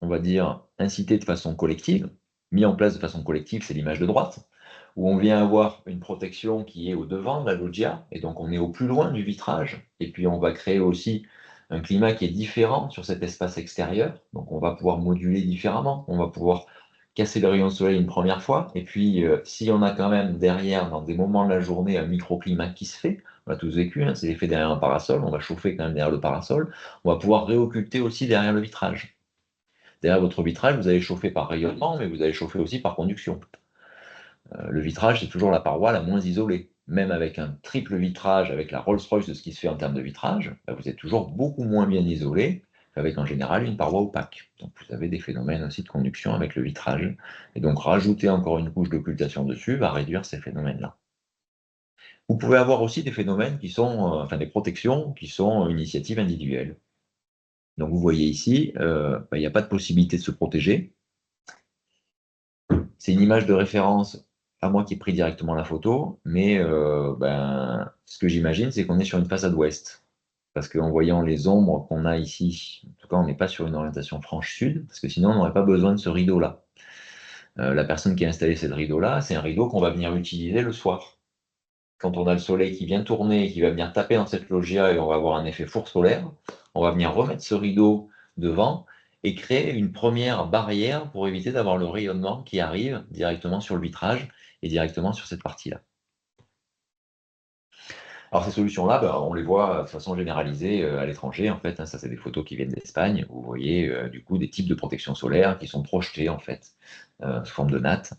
on va dire, incitée de façon collective, mis en place de façon collective, c'est l'image de droite, où on vient avoir une protection qui est au devant de la loggia, et donc on est au plus loin du vitrage, et puis on va créer aussi un climat qui est différent sur cet espace extérieur, donc on va pouvoir moduler différemment, on va pouvoir casser le rayon de soleil une première fois, et puis si on a quand même derrière, dans des moments de la journée, un microclimat qui se fait, on l'a tous vécu, hein, c'est l'effet derrière un parasol, on va chauffer quand même derrière le parasol, on va pouvoir réocculter aussi derrière le vitrage. Derrière votre vitrage, vous allez chauffer par rayonnement, mais vous allez chauffer aussi par conduction. Le vitrage, c'est toujours la paroi la moins isolée. Même avec un triple vitrage, avec la Rolls-Royce de ce qui se fait en termes de vitrage, vous êtes toujours beaucoup moins bien isolé qu'avec en général une paroi opaque. Donc vous avez des phénomènes aussi de conduction avec le vitrage. Et donc rajouter encore une couche d'occultation dessus va réduire ces phénomènes-là. Vous pouvez avoir aussi des phénomènes qui sont, des protections qui sont initiatives individuelles. Donc vous voyez ici, il n'y a pas de possibilité de se protéger. C'est une image de référence, pas moi qui ai pris directement la photo, mais ce que j'imagine, c'est qu'on est sur une façade ouest. Parce qu'en voyant les ombres qu'on a ici, en tout cas, on n'est pas sur une orientation franche sud, parce que sinon, on n'aurait pas besoin de ce rideau-là. La personne qui a installé ce rideau-là, c'est un rideau qu'on va venir utiliser le soir. Quand on a le soleil qui vient tourner et qui va venir taper dans cette loggia et on va avoir un effet four solaire, on va venir remettre ce rideau devant et créer une première barrière pour éviter d'avoir le rayonnement qui arrive directement sur le vitrage et directement sur cette partie-là. Alors ces solutions-là, on les voit de façon généralisée à l'étranger, en fait, hein, ça c'est des photos qui viennent d'Espagne, où vous voyez du coup des types de protection solaire qui sont projetés en fait, sous forme de nattes.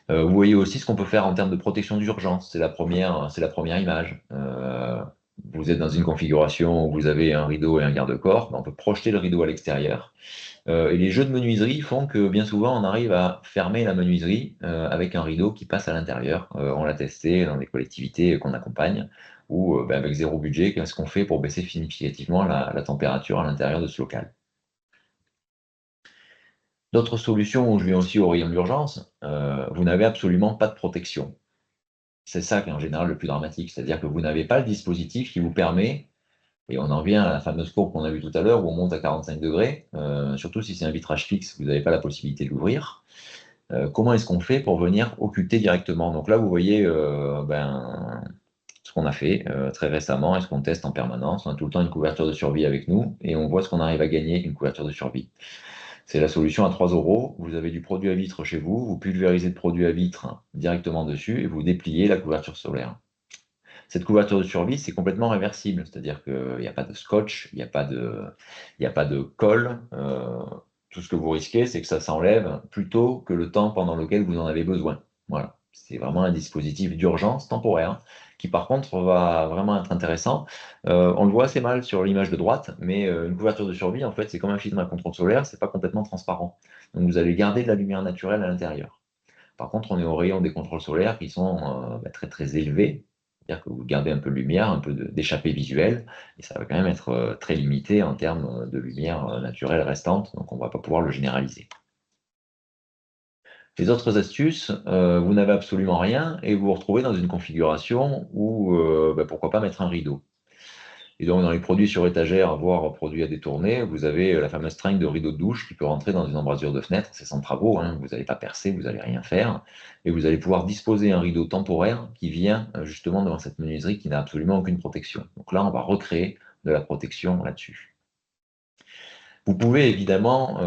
Vous voyez aussi ce qu'on peut faire en termes de protection d'urgence, c'est la première image. Vous êtes dans une configuration où vous avez un rideau et un garde-corps, on peut projeter le rideau à l'extérieur. Et les jeux de menuiserie font que bien souvent on arrive à fermer la menuiserie avec un rideau qui passe à l'intérieur. On l'a testé dans des collectivités qu'on accompagne, où avec zéro budget, qu'est-ce qu'on fait pour baisser significativement la température à l'intérieur de ce local. D'autres solutions où je viens aussi au rayon d'urgence, vous n'avez absolument pas de protection. C'est ça qui est en général le plus dramatique, c'est-à-dire que vous n'avez pas le dispositif qui vous permet, et on en vient à la fameuse courbe qu'on a vue tout à l'heure où on monte à 45 degrés, surtout si c'est un vitrage fixe, vous n'avez pas la possibilité de l'ouvrir. Comment est-ce qu'on fait pour venir occulter directement? Donc là, vous voyez ce qu'on a fait très récemment et ce qu'on teste en permanence. On a tout le temps une couverture de survie avec nous et on voit ce qu'on arrive à gagner une couverture de survie. C'est la solution à 3 €. Vous avez du produit à vitre chez vous, vous pulvérisez le produit à vitre directement dessus et vous dépliez la couverture solaire. Cette couverture de survie, c'est complètement réversible, c'est-à-dire qu'il n'y a pas de scotch, il n'y a pas de colle. Tout ce que vous risquez, c'est que ça s'enlève plus tôt que le temps pendant lequel vous en avez besoin. Voilà. C'est vraiment un dispositif d'urgence temporaire qui, par contre, va vraiment être intéressant. On le voit assez mal sur l'image de droite, mais une couverture de survie, en fait, c'est comme un film à contrôle solaire, c'est pas complètement transparent. Donc, vous allez garder de la lumière naturelle à l'intérieur. Par contre, on est au rayon des contrôles solaires qui sont très, très élevés. C'est-à-dire que vous gardez un peu de lumière, un peu d'échappée visuelle, et ça va quand même être très limité en termes de lumière naturelle restante, donc on ne va pas pouvoir le généraliser. Les autres astuces, vous n'avez absolument rien et vous vous retrouvez dans une configuration où pourquoi pas mettre un rideau. Et donc dans les produits sur étagère, voire produits à détourner, vous avez la fameuse string de rideau de douche qui peut rentrer dans une embrasure de fenêtre, c'est sans travaux, hein, vous n'allez pas percer, vous n'allez rien faire, et vous allez pouvoir disposer un rideau temporaire qui vient justement devant cette menuiserie qui n'a absolument aucune protection. Donc là, on va recréer de la protection là-dessus. Vous pouvez évidemment,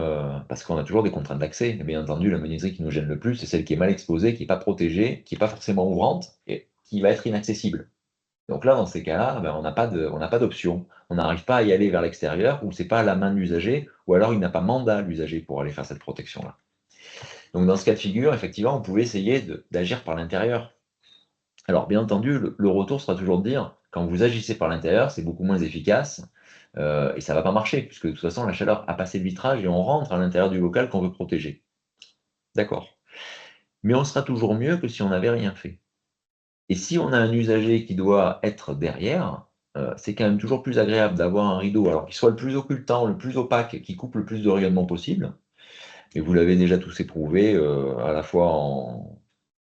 parce qu'on a toujours des contraintes d'accès, bien entendu, la menuiserie qui nous gêne le plus, c'est celle qui est mal exposée, qui n'est pas protégée, qui n'est pas forcément ouvrante, et qui va être inaccessible. Donc là, dans ces cas-là, on n'a pas d'option. On n'arrive pas à y aller vers l'extérieur, ou c'est pas à la main de l'usager, ou alors il n'a pas mandat l'usager pour aller faire cette protection-là. Donc dans ce cas de figure, effectivement, on pouvait essayer d'agir par l'intérieur. Alors bien entendu, le retour sera toujours de dire, quand vous agissez par l'intérieur, c'est beaucoup moins efficace, et ça ne va pas marcher, puisque de toute façon, la chaleur a passé le vitrage et on rentre à l'intérieur du local qu'on veut protéger. D'accord. Mais on sera toujours mieux que si on n'avait rien fait. Et si on a un usager qui doit être derrière, c'est quand même toujours plus agréable d'avoir un rideau, alors qu'il soit le plus occultant, le plus opaque, qui coupe le plus de rayonnement possible. Et vous l'avez déjà tous éprouvé, à la fois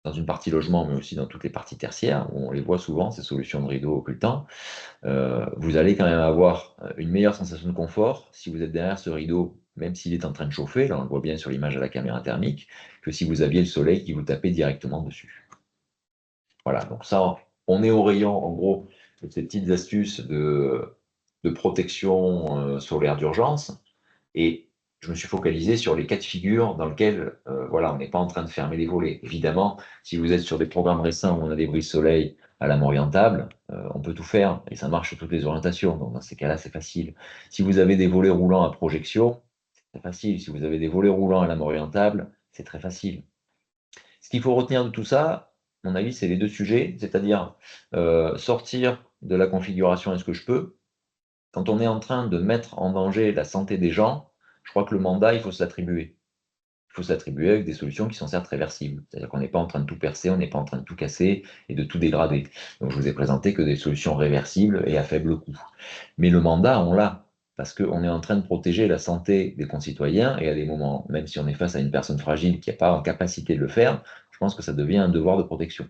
dans une partie logement, mais aussi dans toutes les parties tertiaires, où on les voit souvent, ces solutions de rideaux occultants, vous allez quand même avoir une meilleure sensation de confort si vous êtes derrière ce rideau, même s'il est en train de chauffer, là on le voit bien sur l'image à la caméra thermique, que si vous aviez le soleil qui vous tapait directement dessus. Voilà, donc ça, on est au rayon, en gros, de ces petites astuces de protection solaire d'urgence, et je me suis focalisé sur les cas de figure dans lesquels voilà, on n'est pas en train de fermer les volets. Évidemment, si vous êtes sur des programmes récents où on a des brise-soleil à lame orientable, on peut tout faire et ça marche sur toutes les orientations. Donc dans ces cas-là, c'est facile. Si vous avez des volets roulants à projection, c'est facile. Si vous avez des volets roulants à lame orientable, c'est très facile. Ce qu'il faut retenir de tout ça, à mon avis, c'est les deux sujets, c'est-à-dire sortir de la configuration est-ce que je peux. Quand on est en train de mettre en danger la santé des gens, je crois que le mandat, il faut se l'attribuer. Il faut s'attribuer avec des solutions qui sont certes réversibles. C'est-à-dire qu'on n'est pas en train de tout percer, on n'est pas en train de tout casser et de tout dégrader. Donc je vous ai présenté que des solutions réversibles et à faible coût. Mais le mandat, on l'a, parce qu'on est en train de protéger la santé des concitoyens et à des moments, même si on est face à une personne fragile qui n'est pas en capacité de le faire, je pense que ça devient un devoir de protection.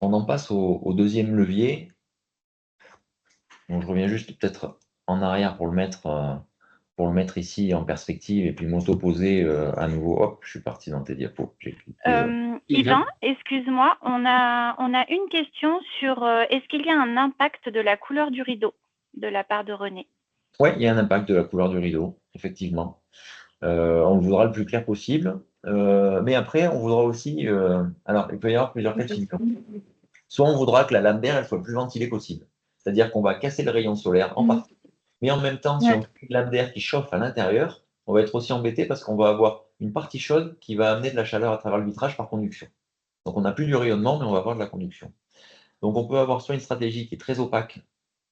On en passe au deuxième levier. Donc je reviens juste peut-être en arrière pour le mettre ici en perspective et puis m'auto-poser à nouveau. Hop, je suis parti dans tes diapos. Yvain, excuse-moi, on a une question sur est-ce qu'il y a un impact de la couleur du rideau de la part de René? Oui, il y a un impact de la couleur du rideau, effectivement. On le voudra le plus clair possible, mais après, on voudra aussi... alors, il peut y avoir plusieurs cas de figure. Soit on voudra que la lame d'air elle soit le plus ventilée possible. C'est-à-dire qu'on va casser le rayon solaire en partie. Mais en même temps, si on a une lame d'air qui chauffe à l'intérieur, on va être aussi embêté parce qu'on va avoir une partie chaude qui va amener de la chaleur à travers le vitrage par conduction. Donc on n'a plus du rayonnement, mais on va avoir de la conduction. Donc on peut avoir soit une stratégie qui est très opaque,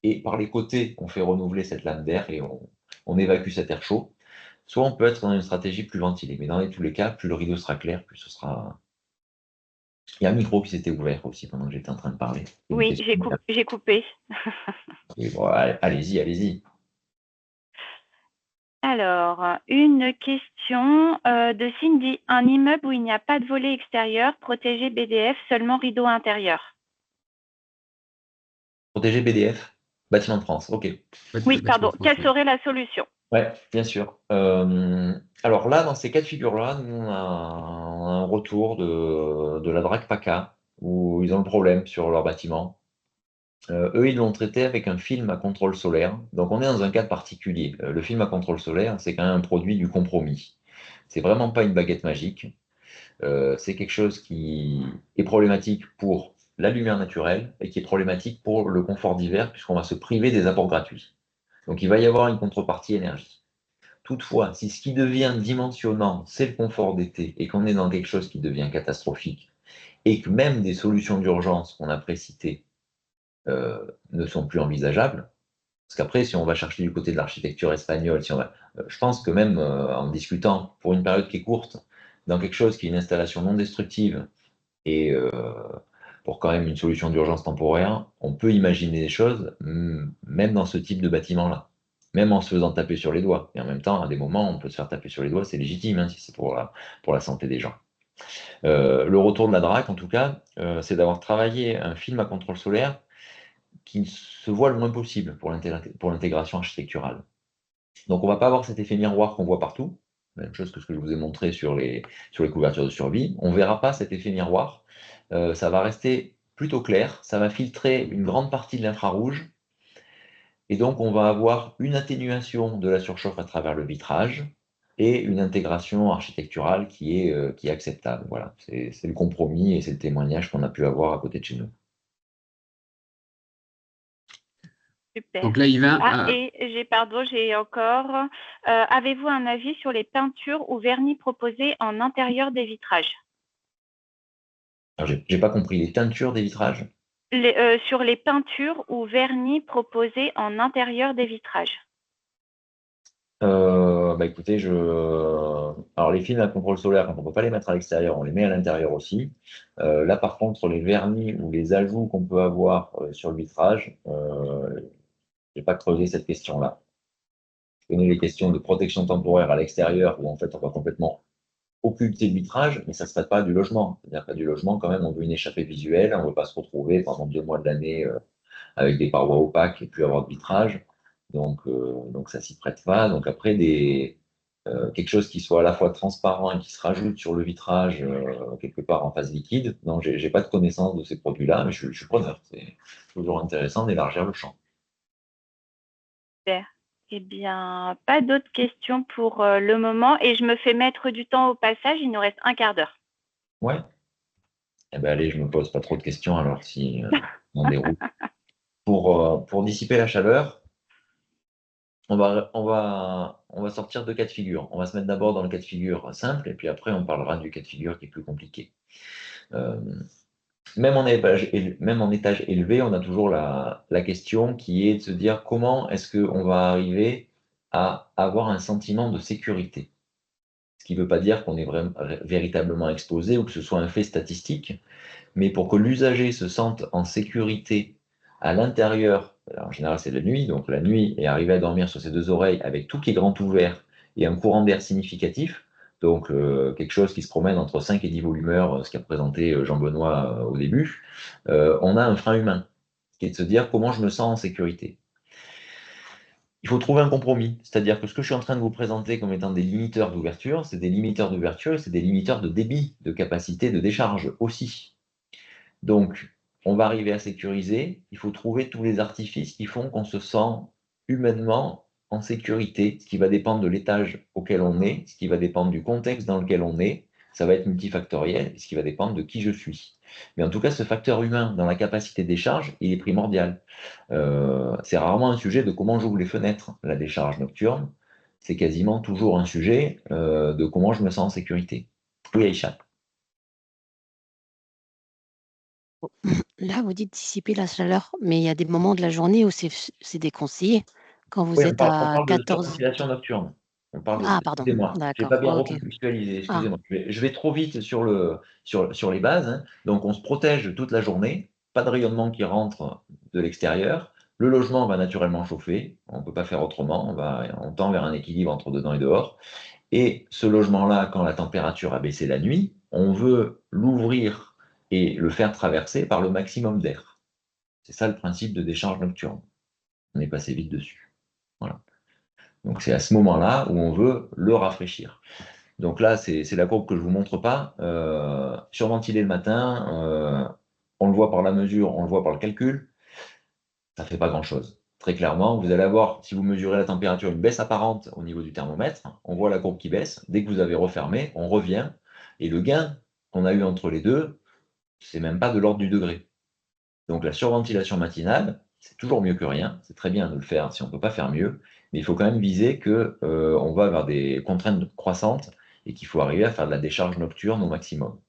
et par les côtés, on fait renouveler cette lame d'air et on évacue cet air chaud. Soit on peut être dans une stratégie plus ventilée. Mais dans tous les cas, plus le rideau sera clair, plus ce sera... Il y a un micro qui s'était ouvert aussi pendant que j'étais en train de parler. Oui, j'ai coupé. Bon, allez-y, allez-y. Alors, une question de Cindy. Un immeuble où il n'y a pas de volet extérieur, protégé BDF, seulement rideau intérieur. Protégé BDF, bâtiment de France, ok. Oui, pardon. Quelle serait la solution? Oui, bien sûr. Alors là, dans ces cas de figure-là, nous, on a un retour de la DRAC PACA, où ils ont le problème sur leur bâtiment. Eux, ils l'ont traité avec un film à contrôle solaire. Donc, on est dans un cas particulier. Le film à contrôle solaire, c'est quand même un produit du compromis. C'est vraiment pas une baguette magique. C'est quelque chose qui est problématique pour la lumière naturelle et qui est problématique pour le confort d'hiver, puisqu'on va se priver des apports gratuits. Donc, il va y avoir une contrepartie énergie. Toutefois, si ce qui devient dimensionnant, c'est le confort d'été, et qu'on est dans quelque chose qui devient catastrophique, et que même des solutions d'urgence qu'on a précitées ne sont plus envisageables, parce qu'après, si on va chercher du côté de l'architecture espagnole, je pense que même en discutant pour une période qui est courte, dans quelque chose qui est une installation non destructive, et pour quand même une solution d'urgence temporaire, on peut imaginer des choses, même dans ce type de bâtiment-là. Même en se faisant taper sur les doigts. Et en même temps, à des moments, on peut se faire taper sur les doigts, c'est légitime, hein, si c'est pour la santé des gens. Le retour de la DRAC, en tout cas, c'est d'avoir travaillé un film à contrôle solaire qui se voit le moins possible pour l'intégration architecturale. Donc on ne va pas avoir cet effet miroir qu'on voit partout, même chose que ce que je vous ai montré sur les couvertures de survie. On ne verra pas cet effet miroir, ça va rester plutôt clair, ça va filtrer une grande partie de l'infrarouge, et donc on va avoir une atténuation de la surchauffe à travers le vitrage, et une intégration architecturale qui est acceptable. Voilà, c'est le compromis et c'est le témoignage qu'on a pu avoir à côté de chez nous. Super. Donc là, Yvain. J'ai encore. Avez-vous un avis sur les peintures ou vernis proposés en intérieur des vitrages? J'ai pas compris, les teintures des vitrages? Sur les peintures ou vernis proposés en intérieur des vitrages. Écoutez, alors les films à contrôle solaire, quand on ne peut pas les mettre à l'extérieur, on les met à l'intérieur aussi. Là, par contre, les vernis ou les ajouts qu'on peut avoir sur le vitrage, je n'ai pas creusé cette question-là. Je connais les questions de protection temporaire à l'extérieur, où en fait, on va complètement occulter le vitrage, mais ça ne se traite pas du logement. C'est-à-dire qu'à du logement, quand même, on veut une échappée visuelle, on ne veut pas se retrouver pendant 2 mois de l'année avec des parois opaques et plus avoir de vitrage. Donc ça ne s'y prête pas. Donc après, quelque chose qui soit à la fois transparent et qui se rajoute sur le vitrage quelque part en phase liquide. Non, je n'ai pas de connaissance de ces produits-là, mais je suis preneur. C'est toujours intéressant d'élargir le champ. Super. Eh bien, pas d'autres questions pour le moment. Et je me fais mettre du temps au passage. Il nous reste un quart d'heure. Ouais. Eh bien, allez, je ne me pose pas trop de questions alors si on déroule. Pour dissiper la chaleur, on va sortir 2 cas de figure. On va se mettre d'abord dans le cas de figure simple, et puis après, on parlera du cas de figure qui est plus compliqué. Même en étage élevé, on a toujours la question qui est de se dire comment est-ce qu'on va arriver à avoir un sentiment de sécurité. Ce qui ne veut pas dire qu'on est véritablement exposé ou que ce soit un fait statistique, mais pour que l'usager se sente en sécurité à l'intérieur, en général c'est la nuit, donc la nuit, et arriver à dormir sur ses 2 oreilles avec tout qui est grand ouvert et un courant d'air significatif, donc quelque chose qui se promène entre 5 et 10 volumeurs, ce qu'a présenté Jean-Benoît au début, on a un frein humain, qui est de se dire comment je me sens en sécurité. Il faut trouver un compromis, c'est-à-dire que ce que je suis en train de vous présenter comme étant des limiteurs d'ouverture, c'est des limiteurs d'ouverture et c'est des limiteurs de débit, de capacité de décharge aussi. Donc, on va arriver à sécuriser, il faut trouver tous les artifices qui font qu'on se sent humainement en sécurité, ce qui va dépendre de l'étage auquel on est, ce qui va dépendre du contexte dans lequel on est, ça va être multifactoriel, ce qui va dépendre de qui je suis. Mais en tout cas, ce facteur humain dans la capacité de décharge, il est primordial. C'est rarement un sujet de comment j'ouvre les fenêtres, la décharge nocturne, c'est quasiment toujours un sujet de comment je me sens en sécurité. Oui, Aïcha. Là, vous dites dissiper la chaleur, mais il y a des moments de la journée où c'est déconseillé. Quand vous Oui, êtes on à parle de 14. surventilation nocturne. Ah, pardon. Excusez-moi, je n'ai D'accord. pas bien Ok. recontextualisé, excusez-moi. Je vais trop vite sur les bases, hein. Donc, on se protège toute la journée, pas de rayonnement qui rentre de l'extérieur. Le logement va naturellement chauffer, on ne peut pas faire autrement, on tend vers un équilibre entre dedans et dehors. Et ce logement-là, quand la température a baissé la nuit, on veut l'ouvrir et le faire traverser par le maximum d'air. C'est ça le principe de décharge nocturne. On est passé vite dessus. Voilà. Donc c'est à ce moment-là où on veut le rafraîchir. Donc là, c'est la courbe que je ne vous montre pas. Surventiler le matin, on le voit par la mesure, on le voit par le calcul, ça ne fait pas grand-chose. Très clairement, vous allez avoir, si vous mesurez la température, une baisse apparente au niveau du thermomètre. On voit la courbe qui baisse. Dès que vous avez refermé, on revient. Et le gain qu'on a eu entre les deux, c'est même pas de l'ordre du degré. Donc la surventilation matinale, c'est toujours mieux que rien. C'est très bien de le faire si on ne peut pas faire mieux. Mais il faut quand même viser qu'on va avoir des contraintes croissantes et qu'il faut arriver à faire de la décharge nocturne au maximum.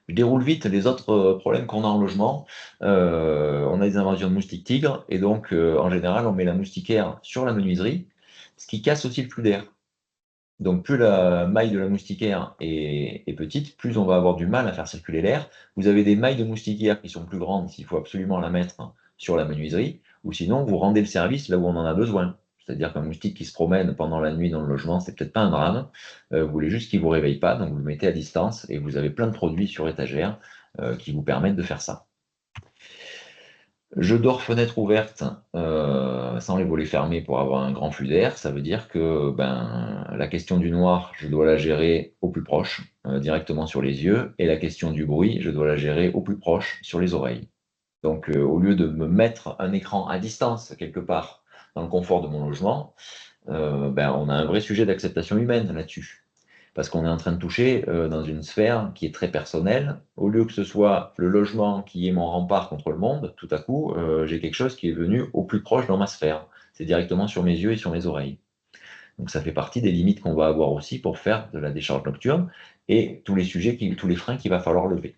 Je déroule vite les autres problèmes qu'on a en logement. On a des invasions de moustiques tigres et donc en général on met la moustiquaire sur la menuiserie, ce qui casse aussi le flux d'air. Donc plus la maille de la moustiquaire est petite, plus on va avoir du mal à faire circuler l'air. Vous avez des mailles de moustiquaire qui sont plus grandes s'il faut absolument la mettre sur la menuiserie, ou sinon vous rendez le service là où on en a besoin. C'est-à-dire qu'un moustique qui se promène pendant la nuit dans le logement, c'est peut-être pas un drame. Vous voulez juste qu'il ne vous réveille pas, donc vous le mettez à distance et vous avez plein de produits sur étagère qui vous permettent de faire ça. Je dors fenêtre ouverte sans les volets fermés pour avoir un grand flux d'air. Ça veut dire que la question du noir, je dois la gérer au plus proche, directement sur les yeux, et la question du bruit, je dois la gérer au plus proche, sur les oreilles. Donc au lieu de me mettre un écran à distance quelque part dans le confort de mon logement, on a un vrai sujet d'acceptation humaine là-dessus. Parce qu'on est en train de toucher dans une sphère qui est très personnelle. Au lieu que ce soit le logement qui est mon rempart contre le monde, tout à coup, j'ai quelque chose qui est venu au plus proche dans ma sphère. C'est directement sur mes yeux et sur mes oreilles. Donc ça fait partie des limites qu'on va avoir aussi pour faire de la décharge nocturne et tous les sujets, tous les freins qu'il va falloir lever.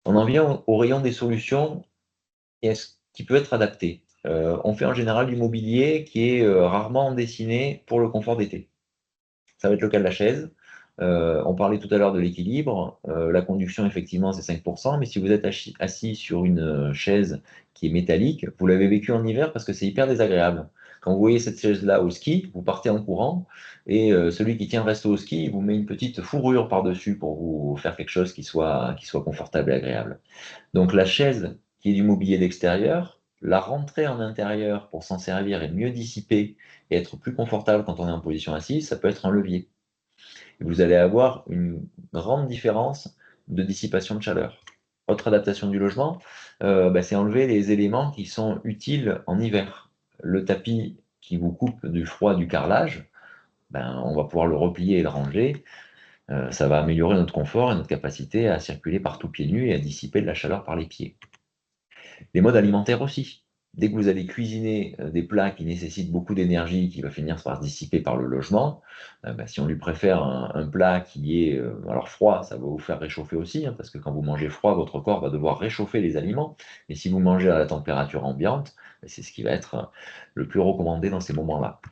On en vient au rayon des solutions et à ce qui peut être adapté. On fait en général du mobilier qui est rarement dessiné pour le confort d'été. Ça va être le cas de la chaise. On parlait tout à l'heure de l'équilibre. La conduction, effectivement, c'est 5%, mais si vous êtes assis sur une chaise qui est métallique, vous l'avez vécu en hiver parce que c'est hyper désagréable. Quand vous voyez cette chaise-là au ski, vous partez en courant et celui qui tient le resto au ski, il vous met une petite fourrure par-dessus pour vous faire quelque chose qui soit confortable et agréable. Donc la chaise qui est du mobilier d'extérieur, la rentrée en intérieur pour s'en servir et mieux dissiper et être plus confortable quand on est en position assise, ça peut être un levier. Et vous allez avoir une grande différence de dissipation de chaleur. Autre adaptation du logement, c'est enlever les éléments qui sont utiles en hiver. Le tapis qui vous coupe du froid du carrelage, on va pouvoir le replier et le ranger. Ça va améliorer notre confort et notre capacité à circuler partout pieds nus et à dissiper de la chaleur par les pieds. Les modes alimentaires aussi. Dès que vous allez cuisiner des plats qui nécessitent beaucoup d'énergie, qui va finir par se dissiper par le logement, si on lui préfère un plat qui est alors froid, ça va vous faire réchauffer aussi, parce que quand vous mangez froid, votre corps va devoir réchauffer les aliments. Et si vous mangez à la température ambiante, c'est ce qui va être le plus recommandé dans ces moments-là.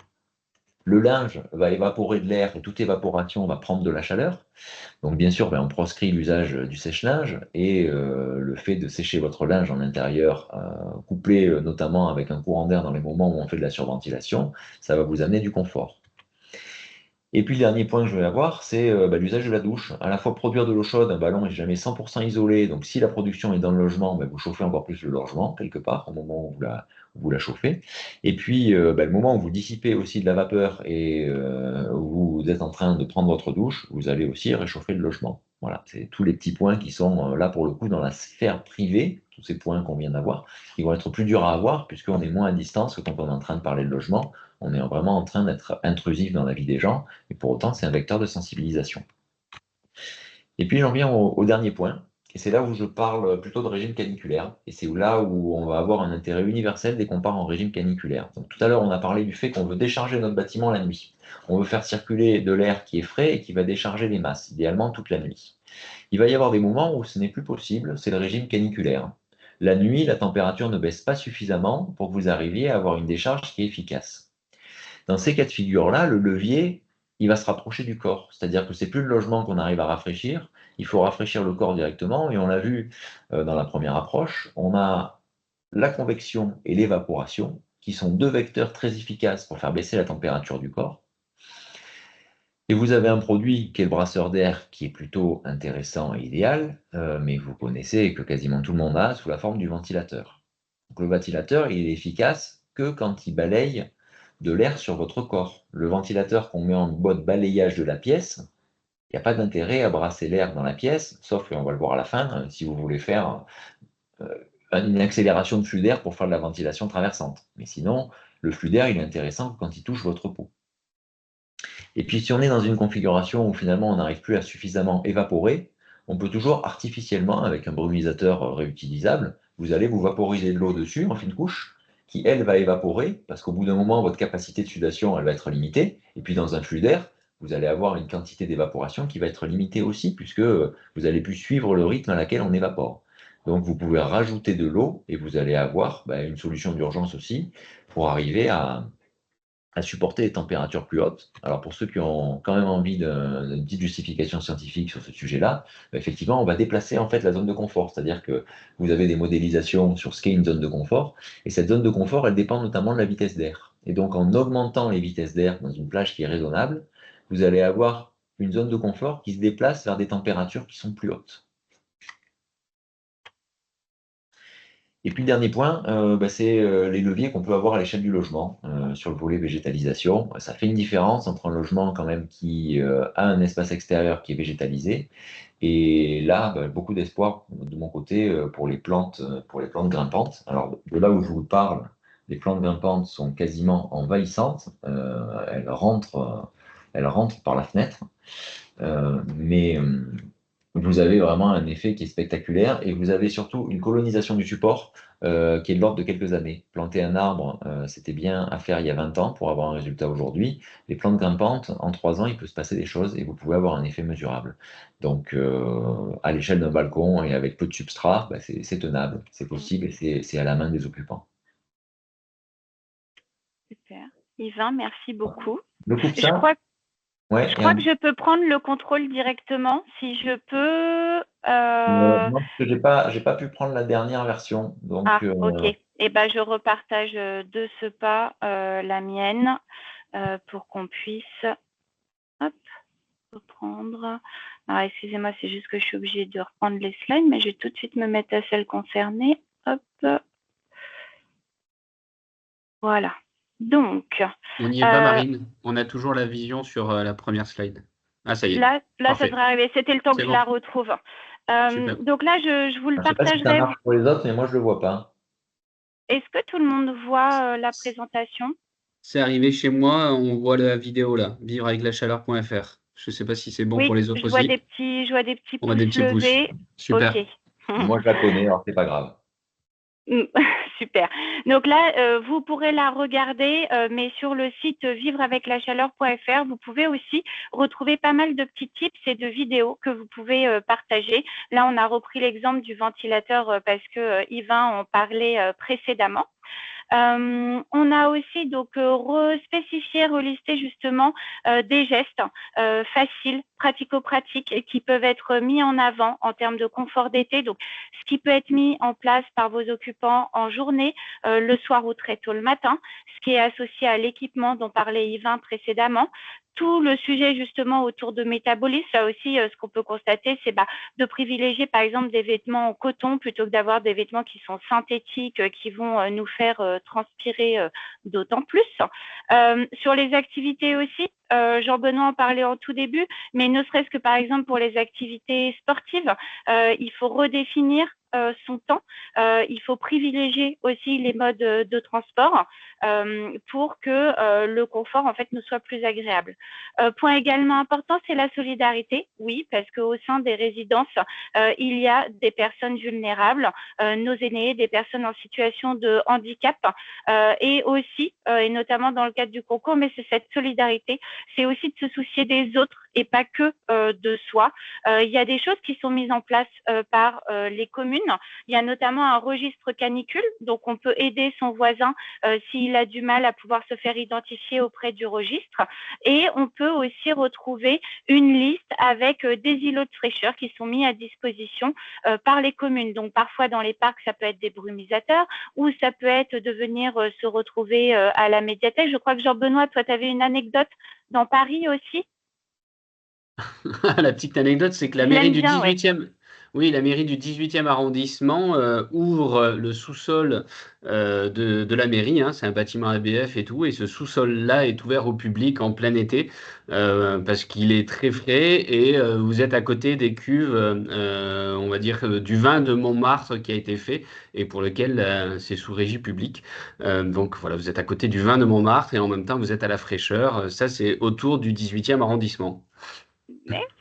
Le linge va évaporer de l'air et toute évaporation va prendre de la chaleur. Donc bien sûr, on proscrit l'usage du sèche-linge et le fait de sécher votre linge en intérieur, couplé notamment avec un courant d'air dans les moments où on fait de la surventilation, ça va vous amener du confort. Et puis le dernier point que je vais avoir, c'est l'usage de la douche. À la fois produire de l'eau chaude, un ballon n'est jamais 100% isolé, donc si la production est dans le logement, vous chauffez encore plus le logement, quelque part, au moment où vous la chauffez. Et puis le moment où vous dissipez aussi de la vapeur et où vous êtes en train de prendre votre douche, vous allez aussi réchauffer le logement. Voilà, c'est tous les petits points qui sont là pour le coup dans la sphère privée, tous ces points qu'on vient d'avoir, qui vont être plus durs à avoir puisqu'on est moins à distance que quand on est en train de parler de logement. On est vraiment en train d'être intrusif dans la vie des gens, et pour autant, c'est un vecteur de sensibilisation. Et puis, j'en viens au dernier point, et c'est là où je parle plutôt de régime caniculaire, et c'est là où on va avoir un intérêt universel dès qu'on part en régime caniculaire. Donc, tout à l'heure, on a parlé du fait qu'on veut décharger notre bâtiment la nuit. On veut faire circuler de l'air qui est frais et qui va décharger les masses, idéalement toute la nuit. Il va y avoir des moments où ce n'est plus possible, c'est le régime caniculaire. La nuit, la température ne baisse pas suffisamment pour que vous arriviez à avoir une décharge qui est efficace. Dans ces cas de figure-là, le levier, il va se rapprocher du corps. C'est-à-dire que c'est plus le logement qu'on arrive à rafraîchir, il faut rafraîchir le corps directement. Et on l'a vu dans la première approche, on a la convection et l'évaporation, qui sont deux vecteurs très efficaces pour faire baisser la température du corps. Et vous avez un produit qui est le brasseur d'air, qui est plutôt intéressant et idéal, mais vous connaissez que quasiment tout le monde a sous la forme du ventilateur. Donc, le ventilateur, il est efficace que quand il balaye de l'air sur votre corps. Le ventilateur qu'on met en mode balayage de la pièce, il n'y a pas d'intérêt à brasser l'air dans la pièce, sauf, et on va le voir à la fin, si vous voulez faire une accélération de flux d'air pour faire de la ventilation traversante. Mais sinon, le flux d'air, il est intéressant quand il touche votre peau. Et puis, si on est dans une configuration où finalement on n'arrive plus à suffisamment évaporer, on peut toujours artificiellement, avec un brumisateur réutilisable, vous allez vous vaporiser de l'eau dessus en fine couche, qui elle va évaporer, parce qu'au bout d'un moment, votre capacité de sudation, elle va être limitée, et puis dans un flux d'air, vous allez avoir une quantité d'évaporation qui va être limitée aussi, puisque vous n'allez plus suivre le rythme à laquelle on évapore. Donc vous pouvez rajouter de l'eau, et vous allez avoir une solution d'urgence aussi, pour arriver à supporter des températures plus hautes. Alors pour ceux qui ont quand même envie d'une petite justification scientifique sur ce sujet-là, effectivement, on va déplacer en fait la zone de confort, c'est-à-dire que vous avez des modélisations sur ce qu'est une zone de confort, et cette zone de confort, elle dépend notamment de la vitesse d'air. Et donc en augmentant les vitesses d'air dans une plage qui est raisonnable, vous allez avoir une zone de confort qui se déplace vers des températures qui sont plus hautes. Et puis le dernier point, c'est les leviers qu'on peut avoir à l'échelle du logement sur le volet végétalisation. Ça fait une différence entre un logement quand même qui a un espace extérieur qui est végétalisé. Et là, beaucoup d'espoir de mon côté pour les plantes grimpantes. Alors de là où je vous parle, les plantes grimpantes sont quasiment envahissantes. Elles rentrent par la fenêtre. Mais vous avez vraiment un effet qui est spectaculaire et vous avez surtout une colonisation du support qui est de l'ordre de quelques années. Planter un arbre, c'était bien à faire il y a 20 ans pour avoir un résultat aujourd'hui. Les plantes grimpantes, en 3 ans, il peut se passer des choses et vous pouvez avoir un effet mesurable. Donc, à l'échelle d'un balcon et avec peu de substrat, c'est tenable, c'est possible et c'est à la main des occupants. Super. Yvain, merci beaucoup. Le coup de Je crois Ouais, que je peux prendre le contrôle directement. Si je peux Non, parce que j'ai pas pu prendre la dernière version. Donc, Ok. Eh ben, je repartage de ce pas la mienne pour qu'on puisse hop, reprendre. Alors, excusez-moi, c'est juste que je suis obligée de reprendre les slides, mais je vais tout de suite me mettre à celle concernée. Hop. Voilà. Donc, On n'y est pas, Marine. On a toujours la vision sur la première slide. Ah, ça y est. là ça Parfait. devrait arriver. C'était le temps que C'est je bon. la retrouve. Super. Donc là, je vous le je sais pas si ça partagerai. marche pour les autres, mais moi, je le vois pas. Est-ce que tout le monde voit la présentation? C'est arrivé chez moi, on voit la vidéo là, vivreaveclachaleur.fr. Je ne sais pas si c'est bon pour Oui, les autres je vois aussi. des petits On voit des pouces petits pouces. levés. Super. Ok. Moi, je la connais, alors c'est pas grave. Super. Donc là, vous pourrez la regarder, mais sur le site vivreaveclachaleur.fr, vous pouvez aussi retrouver pas mal de petits tips et de vidéos que vous pouvez partager. Là, on a repris l'exemple du ventilateur parce que Yvain en parlait précédemment. On a aussi donc spécifié, relisté justement des gestes faciles, pratico-pratiques et qui peuvent être mis en avant en termes de confort d'été. Donc, ce qui peut être mis en place par vos occupants en journée, le soir ou très tôt le matin, ce qui est associé à l'équipement dont parlait Yvain précédemment. Tout le sujet justement autour de métabolisme, ça aussi, ce qu'on peut constater, c'est de privilégier par exemple des vêtements en coton plutôt que d'avoir des vêtements qui sont synthétiques, qui vont nous faire transpirer d'autant plus. Sur les activités aussi, Jean-Benoît en parlait en tout début, mais ne serait-ce que par exemple pour les activités sportives, il faut redéfinir son temps. Il faut privilégier aussi les modes de transport pour que le confort en fait nous soit plus agréable. Point également important, c'est la solidarité. Oui, parce qu'au sein des résidences, il y a des personnes vulnérables, nos aînés, des personnes en situation de handicap et aussi, et notamment dans le cadre du concours, mais c'est cette solidarité, c'est aussi de se soucier des autres et pas que de soi. Il y a des choses qui sont mises en place par les communes. Il y a notamment un registre canicule, donc on peut aider son voisin s'il a du mal à pouvoir se faire identifier auprès du registre. Et on peut aussi retrouver une liste avec des îlots de fraîcheur qui sont mis à disposition par les communes. Donc parfois dans les parcs, ça peut être des brumisateurs ou ça peut être de venir se retrouver à la médiathèque. Je crois que Jean-Benoît, toi, tu avais une anecdote dans Paris aussi. La petite anecdote, c'est que la mairie du 18e, oui, la mairie du 18e arrondissement ouvre le sous-sol de la mairie. Hein, c'est un bâtiment ABF et tout. Et ce sous-sol-là est ouvert au public en plein été parce qu'il est très frais et vous êtes à côté des cuves, on va dire, du vin de Montmartre qui a été fait et pour lequel c'est sous régie publique. Donc voilà, vous êtes à côté du vin de Montmartre et en même temps vous êtes à la fraîcheur. Ça, c'est autour du 18e arrondissement. Merci.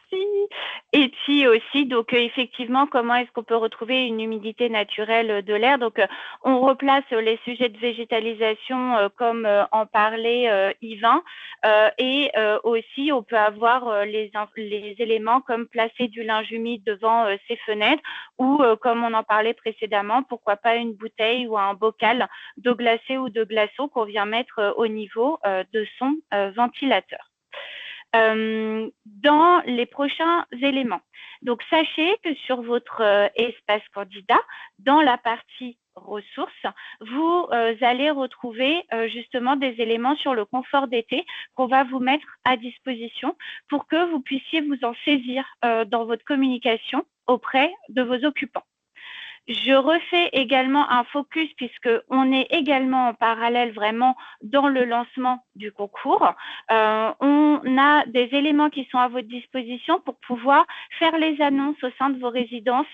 Et puis aussi, donc effectivement, comment est-ce qu'on peut retrouver une humidité naturelle de l'air? Donc, on replace les sujets de végétalisation comme en parlait Yvain. Et aussi, on peut avoir les éléments comme placer du linge humide devant ses fenêtres ou, comme on en parlait précédemment, pourquoi pas une bouteille ou un bocal d'eau glacée ou de glaçon qu'on vient mettre au niveau de son ventilateur. Dans les prochains éléments. Donc, sachez que sur votre espace candidat, dans la partie ressources, vous allez retrouver justement des éléments sur le confort d'été qu'on va vous mettre à disposition pour que vous puissiez vous en saisir dans votre communication auprès de vos occupants. Je refais également un focus puisqu'on est également en parallèle vraiment dans le lancement du concours. On a des éléments qui sont à votre disposition pour pouvoir faire les annonces au sein de vos résidences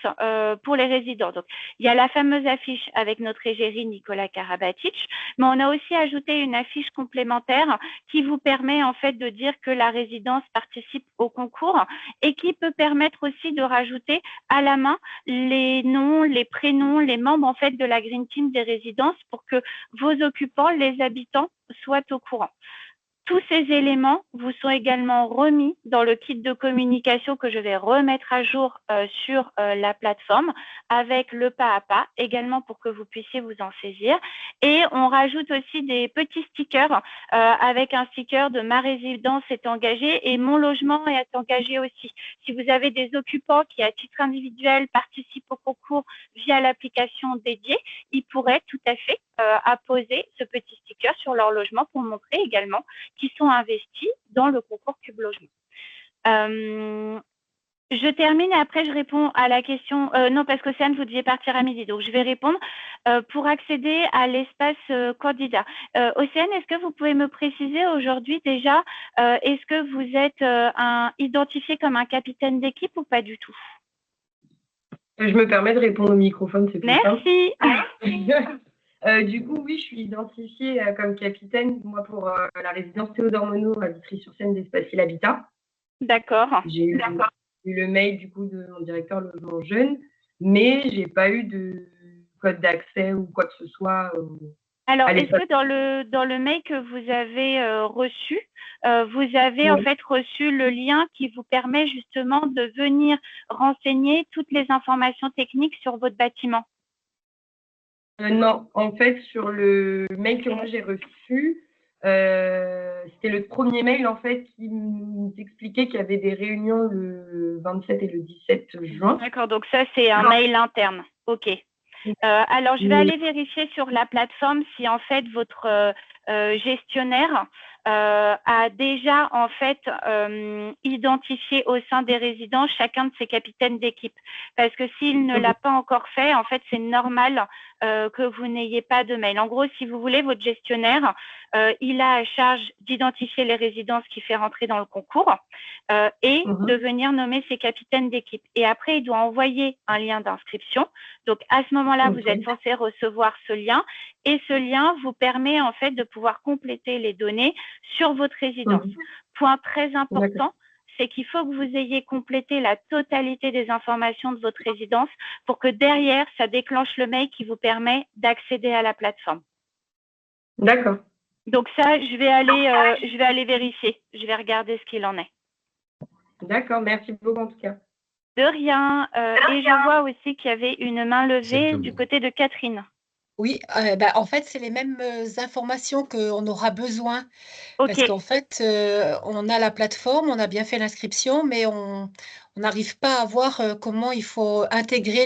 pour les résidents. Donc, il y a la fameuse affiche avec notre égérie Nicolas Karabatic, mais on a aussi ajouté une affiche complémentaire qui vous permet en fait de dire que la résidence participe au concours et qui peut permettre aussi de rajouter à la main les noms, les prénoms, les membres en fait de la Green Team des résidences pour que vos occupants, les habitants, soient au courant. Tous ces éléments vous sont également remis dans le kit de communication que je vais remettre à jour sur la plateforme avec le pas à pas, également pour que vous puissiez vous en saisir. Et on rajoute aussi des petits stickers avec un sticker de ma résidence est engagée et mon logement est engagé aussi. Si vous avez des occupants qui, à titre individuel, participent au concours via l'application dédiée, ils pourraient tout à fait apposer ce petit sticker sur leur logement pour montrer également qu'ils sont investis dans le concours Cube Logement. Je termine et après je réponds à la question. Non, parce qu'Océane, vous deviez partir à midi, donc je vais répondre. Pour accéder à l'espace candidat. Océane, est-ce que vous pouvez me préciser aujourd'hui déjà, est-ce que vous êtes identifié comme un capitaine d'équipe ou pas du tout? Je me permets de répondre au microphone, c'est plus simple. Merci. Du coup, oui, je suis identifiée comme capitaine, moi, pour la résidence Théodore Monod à Vitry-sur-Seine d'Espace Habitat. D'accord. J'ai eu le mail du coup de mon directeur logement jeune, mais j'ai pas eu de code d'accès ou quoi que ce soit. Alors, est-ce que dans le mail que vous avez reçu, vous avez en fait reçu le lien qui vous permet justement de venir renseigner toutes les informations techniques sur votre bâtiment? Non, en fait, sur le mail que moi j'ai reçu, c'était le premier mail en fait qui nous expliquait qu'il y avait des réunions le 27 et le 17 juin. D'accord, donc ça c'est un mail interne. Ok. Alors je vais aller vérifier sur la plateforme si en fait votre gestionnaire a déjà en fait identifié au sein des résidents chacun de ses capitaines d'équipe. Parce que s'il ne l'a pas encore fait, en fait c'est normal que vous n'ayez pas de mail. En gros, si vous voulez, votre gestionnaire, il a à charge d'identifier les résidences qu'il fait rentrer dans le concours et de venir nommer ses capitaines d'équipe. Et après, il doit envoyer un lien d'inscription. Donc, à ce moment-là, vous êtes censé recevoir ce lien et ce lien vous permet en fait de pouvoir compléter les données sur votre résidence. Point très important, c'est qu'il faut que vous ayez complété la totalité des informations de votre résidence pour que derrière, ça déclenche le mail qui vous permet d'accéder à la plateforme. D'accord. Donc ça, je vais aller vérifier. Je vais regarder ce qu'il en est. D'accord, merci beaucoup en tout cas. De rien. Et je vois aussi qu'il y avait une main levée du côté de Catherine. Oui, en fait, c'est les mêmes informations qu'on aura besoin. Ok. Parce qu'en fait, on a la plateforme, on a bien fait l'inscription, mais on n'arrive pas à voir comment il faut intégrer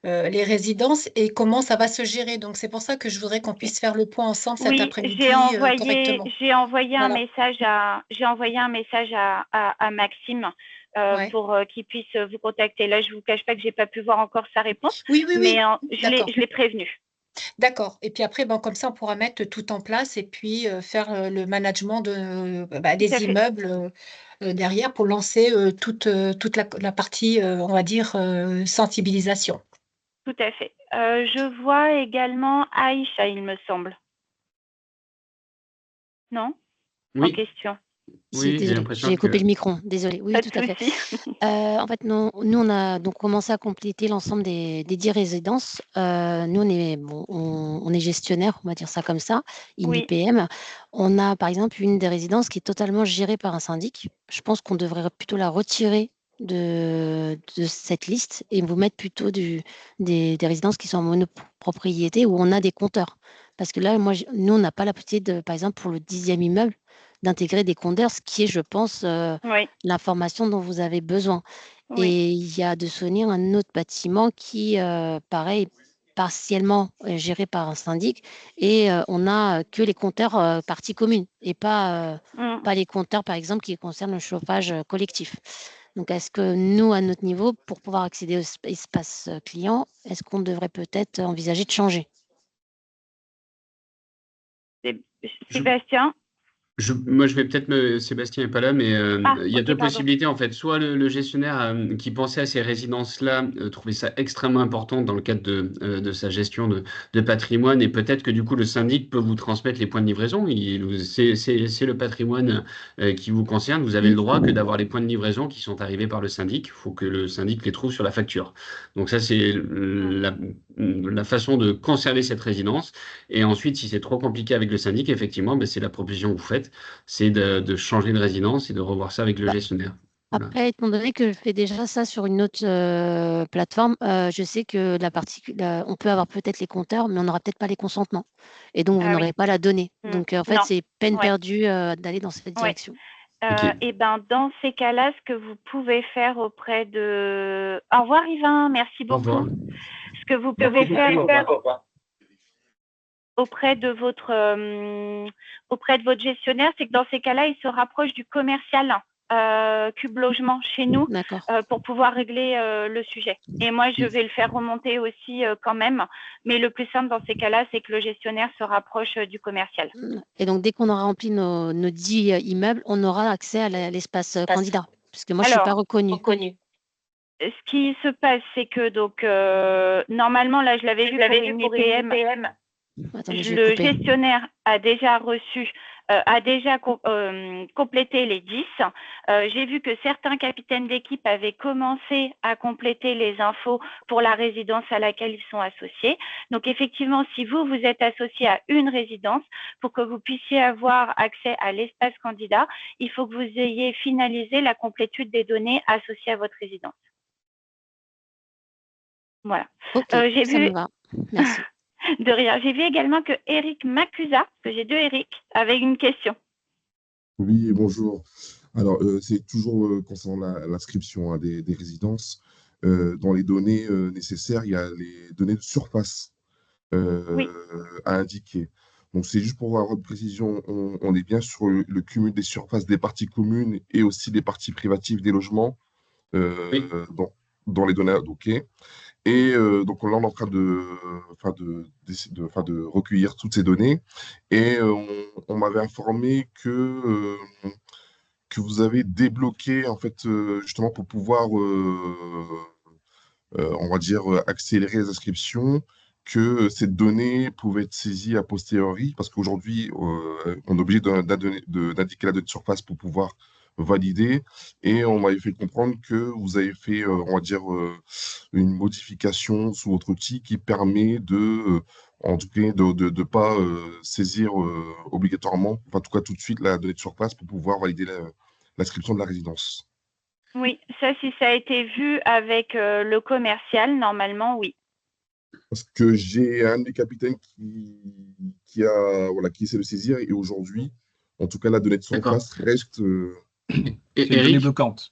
les résidences et comment ça va se gérer. Donc, c'est pour ça que je voudrais qu'on puisse faire le point ensemble cet après-midi correctement. J'ai envoyé Voilà. un message à Maxime pour qu'il puisse vous contacter. Là, je ne vous cache pas que je n'ai pas pu voir encore sa réponse, mais je l'ai prévenu. D'accord. Et puis après, comme ça, on pourra mettre tout en place et puis faire le management des immeubles derrière pour lancer toute la partie, on va dire, sensibilisation. Tout à fait. Je vois également Aïcha, il me semble. Non? Oui. En question. Oui, désolée, j'ai coupé le micro. Désolée. Oui, tout à fait. En fait, nous, on a donc commencé à compléter l'ensemble des 10 résidences. Nous, on est gestionnaire, on va dire ça comme ça, INIPM. On a, par exemple, une des résidences qui est totalement gérée par un syndic. Je pense qu'on devrait plutôt la retirer de cette liste et vous mettre plutôt des résidences qui sont en monopropriété où on a des compteurs. Parce que là, nous, on n'a pas la possibilité, par exemple, pour le 10e immeuble, d'intégrer des compteurs, ce qui est, je pense, l'information dont vous avez besoin. Et il y a de souvenir un autre bâtiment qui, pareil, partiellement géré par un syndic, et on n'a que les compteurs parties communes et pas les compteurs, par exemple, qui concernent le chauffage collectif. Donc, est-ce que nous, à notre niveau, pour pouvoir accéder au espace client, est-ce qu'on devrait peut-être envisager de changer? Sébastien? Moi, je vais peut-être Sébastien n'est pas là, mais il y a deux possibilités en fait. Soit le gestionnaire qui pensait à ces résidences-là trouvait ça extrêmement important dans le cadre de sa gestion de patrimoine, et peut-être que du coup le syndic peut vous transmettre les points de livraison. C'est le patrimoine qui vous concerne. Vous avez le droit que d'avoir les points de livraison qui sont arrivés par le syndic. Il faut que le syndic les trouve sur la facture. Donc ça, c'est la façon de conserver cette résidence. Et ensuite, si c'est trop compliqué avec le syndic, effectivement, c'est la proposition que vous faites, c'est de changer de résidence et de revoir ça avec le gestionnaire. Voilà. Après, étant donné que je fais déjà ça sur une autre plateforme, je sais que on peut avoir peut-être les compteurs, mais on n'aura peut-être pas les consentements. Et donc, vous n'aurez pas la donnée. Donc, en fait, c'est peine perdue d'aller dans cette direction. Et dans ces cas-là, ce que vous pouvez faire auprès de... Au revoir, Yvain, merci beaucoup. Au revoir. Ce que vous pouvez faire auprès de votre gestionnaire, c'est que dans ces cas-là, il se rapproche du commercial Cube Logement chez nous pour pouvoir régler le sujet. Et moi, je vais le faire remonter aussi quand même. Mais le plus simple dans ces cas-là, c'est que le gestionnaire se rapproche du commercial. Et donc, dès qu'on aura rempli nos 10 immeubles, on aura accès à l'espace candidat. Parce que moi, je ne suis pas reconnue. Ce qui se passe, c'est que donc normalement, là, je l'avais vu pour une IPM. Le gestionnaire a déjà reçu, complété les 10. J'ai vu que certains capitaines d'équipe avaient commencé à compléter les infos pour la résidence à laquelle ils sont associés. Donc, effectivement, si vous êtes associé à une résidence, pour que vous puissiez avoir accès à l'espace candidat, il faut que vous ayez finalisé la complétude des données associées à votre résidence. Voilà. J'ai vu... me va. Merci. De rien. J'ai vu également que Eric Macusa, que j'ai deux Eric, avait une question. Oui, bonjour. Alors, c'est toujours concernant l'inscription des résidences. Dans les données nécessaires, il y a les données de surface à indiquer. Donc, c'est juste pour avoir une précision, on est bien sur le cumul des surfaces des parties communes et aussi des parties privatives des logements dans les données. OK. Et donc là, on est en train de recueillir toutes ces données. Et on m'avait informé que vous avez débloqué, en fait, justement, pour pouvoir, on va dire, accélérer les inscriptions, que ces données pouvaient être saisies a posteriori, parce qu'aujourd'hui, on est obligé d'indiquer la donnée de surface pour pouvoir valider, et on m'avait fait comprendre que vous avez fait, on va dire, une modification sous votre outil qui permet en tout cas, de pas saisir obligatoirement, enfin, en tout cas tout de suite, la donnée de surface pour pouvoir valider l'inscription de la résidence. Oui, ça, si ça a été vu avec le commercial, normalement, oui. Parce que j'ai un des capitaines qui essaie de saisir, et aujourd'hui, en tout cas, la donnée de surface reste... Et Eric,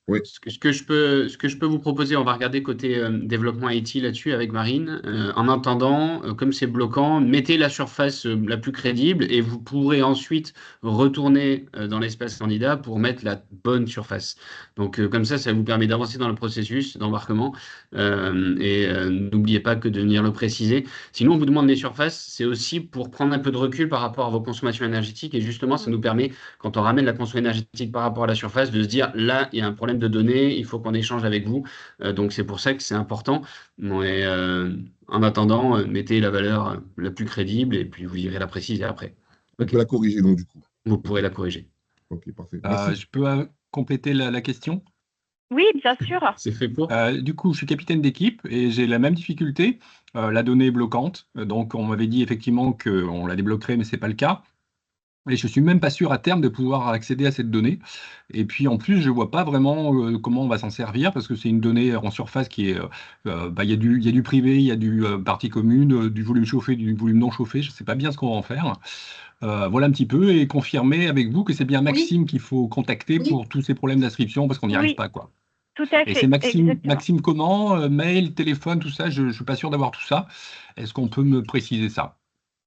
oui. ce que je peux vous proposer, on va regarder côté développement IT là-dessus avec Marine. En attendant, comme c'est bloquant, mettez la surface la plus crédible et vous pourrez ensuite retourner dans l'espace candidat pour mettre la bonne surface. Donc comme ça vous permet d'avancer dans le processus d'embarquement. N'oubliez pas que de venir le préciser. Sinon, on vous demande les surfaces, c'est aussi pour prendre un peu de recul par rapport à vos consommations énergétiques. Et justement, ça nous permet, quand on ramène la consommation énergétique par rapport à la surface, de se dire là il y a un problème de données, il faut qu'on échange avec vous, donc c'est pour ça que c'est important. Mais en attendant, mettez la valeur la plus crédible et puis vous irez la préciser après. On peut la corriger donc du coup. Vous pourrez la corriger. Ok, parfait. Je peux compléter la question? Oui, bien sûr. C'est fait pour. Du coup, je suis capitaine d'équipe et j'ai la même difficulté. La donnée est bloquante, donc on m'avait dit effectivement qu'on la débloquerait, mais c'est pas le cas. Et je suis même pas sûr à terme de pouvoir accéder à cette donnée. Et puis en plus, je vois pas vraiment comment on va s'en servir parce que c'est une donnée en surface qui est, il y a du privé, il y a du partie commune, du volume chauffé, du volume non chauffé. Je sais pas bien ce qu'on va en faire. Voilà un petit peu et confirmer avec vous que c'est bien Maxime qu'il faut contacter pour tous ces problèmes d'inscription parce qu'on n'y arrive pas, quoi. Tout à fait. Et c'est Maxime comment, mail, téléphone, tout ça. Je suis pas sûr d'avoir tout ça. Est-ce qu'on peut me préciser ça?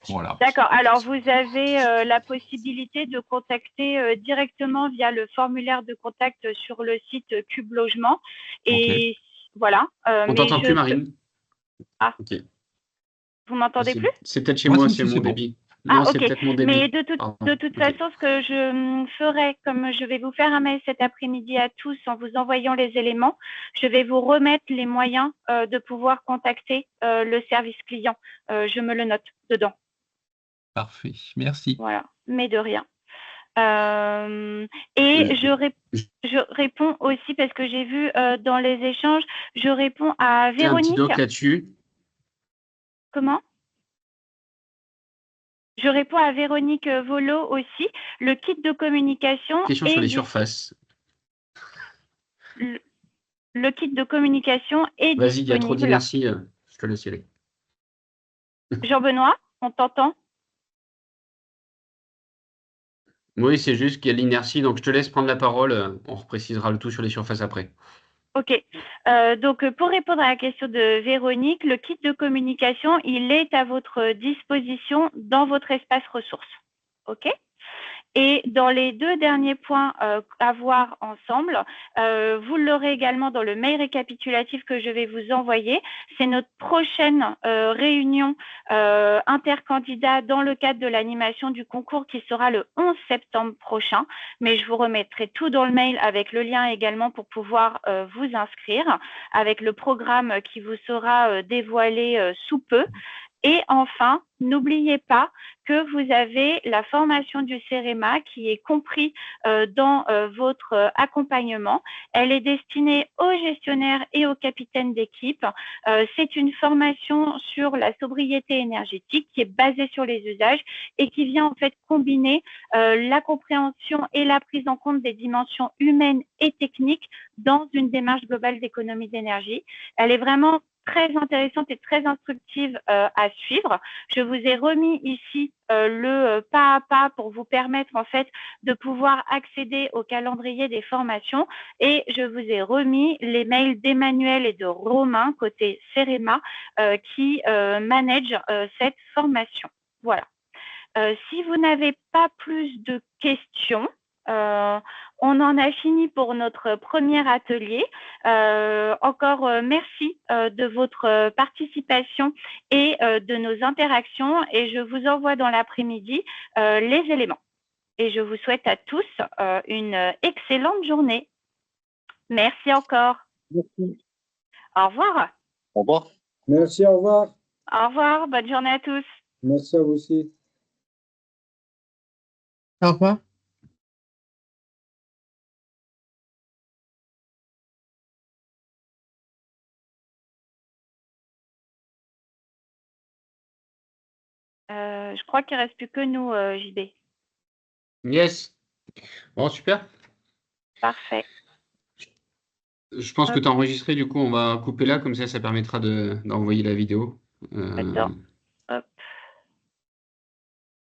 Voilà. D'accord. Alors, vous avez la possibilité de contacter directement via le formulaire de contact sur le site Cube Logement. Et voilà. On t'entend plus, Marine. Ah. Ok. Vous m'entendez plus? C'est peut-être chez moi, c'est mon débit. Non, c'est peut-être mon débit. Mais de toute façon, ce que je ferai, comme je vais vous faire un mail cet après-midi à tous en vous envoyant les éléments, je vais vous remettre les moyens de pouvoir contacter le service client. Je me le note dedans. Parfait, merci. Voilà, mais de rien. Et je réponds aussi, parce que j'ai vu dans les échanges, je réponds à Véronique. Un petit doc là-dessus. Comment? Je réponds à Véronique Volo aussi. Le kit de communication Question sur les surfaces. Le kit de communication est Vas-y, il y a trop disponible. d'inertie. Je te laisse y aller. Jean-Benoît, on t'entend? Oui, c'est juste qu'il y a l'inertie, donc je te laisse prendre la parole. On reprécisera le tout sur les surfaces après. Ok. Donc, pour répondre à la question de Véronique, le kit de communication, il est à votre disposition dans votre espace ressources. Ok. Et dans les 2 derniers points à voir ensemble, vous l'aurez également dans le mail récapitulatif que je vais vous envoyer. C'est notre prochaine réunion intercandidat dans le cadre de l'animation du concours qui sera le 11 septembre prochain. Mais je vous remettrai tout dans le mail avec le lien également pour pouvoir vous inscrire, avec le programme qui vous sera dévoilé sous peu. Et enfin, n'oubliez pas que vous avez la formation du CEREMA qui est compris dans votre accompagnement. Elle est destinée aux gestionnaires et aux capitaines d'équipe. C'est une formation sur la sobriété énergétique qui est basée sur les usages et qui vient en fait combiner la compréhension et la prise en compte des dimensions humaines et techniques dans une démarche globale d'économie d'énergie. Elle est vraiment très intéressante et très instructive à suivre. Je vous ai remis ici le pas à pas pour vous permettre en fait de pouvoir accéder au calendrier des formations et je vous ai remis les mails d'Emmanuel et de Romain côté CEREMA qui managent cette formation. Voilà. Si vous n'avez pas plus de questions, on en a fini pour notre premier atelier. Encore merci de votre participation et de nos interactions et je vous envoie dans l'après-midi les éléments. Et je vous souhaite à tous une excellente journée. Merci encore. Merci. Au revoir. Au revoir. Merci, au revoir. Au revoir, bonne journée à tous. Merci à vous aussi. Au revoir. Je crois qu'il ne reste plus que nous, JB. Yes. Bon, super. Parfait. Je pense que tu as enregistré, du coup, on va couper là, comme ça permettra d'envoyer la vidéo. Attends.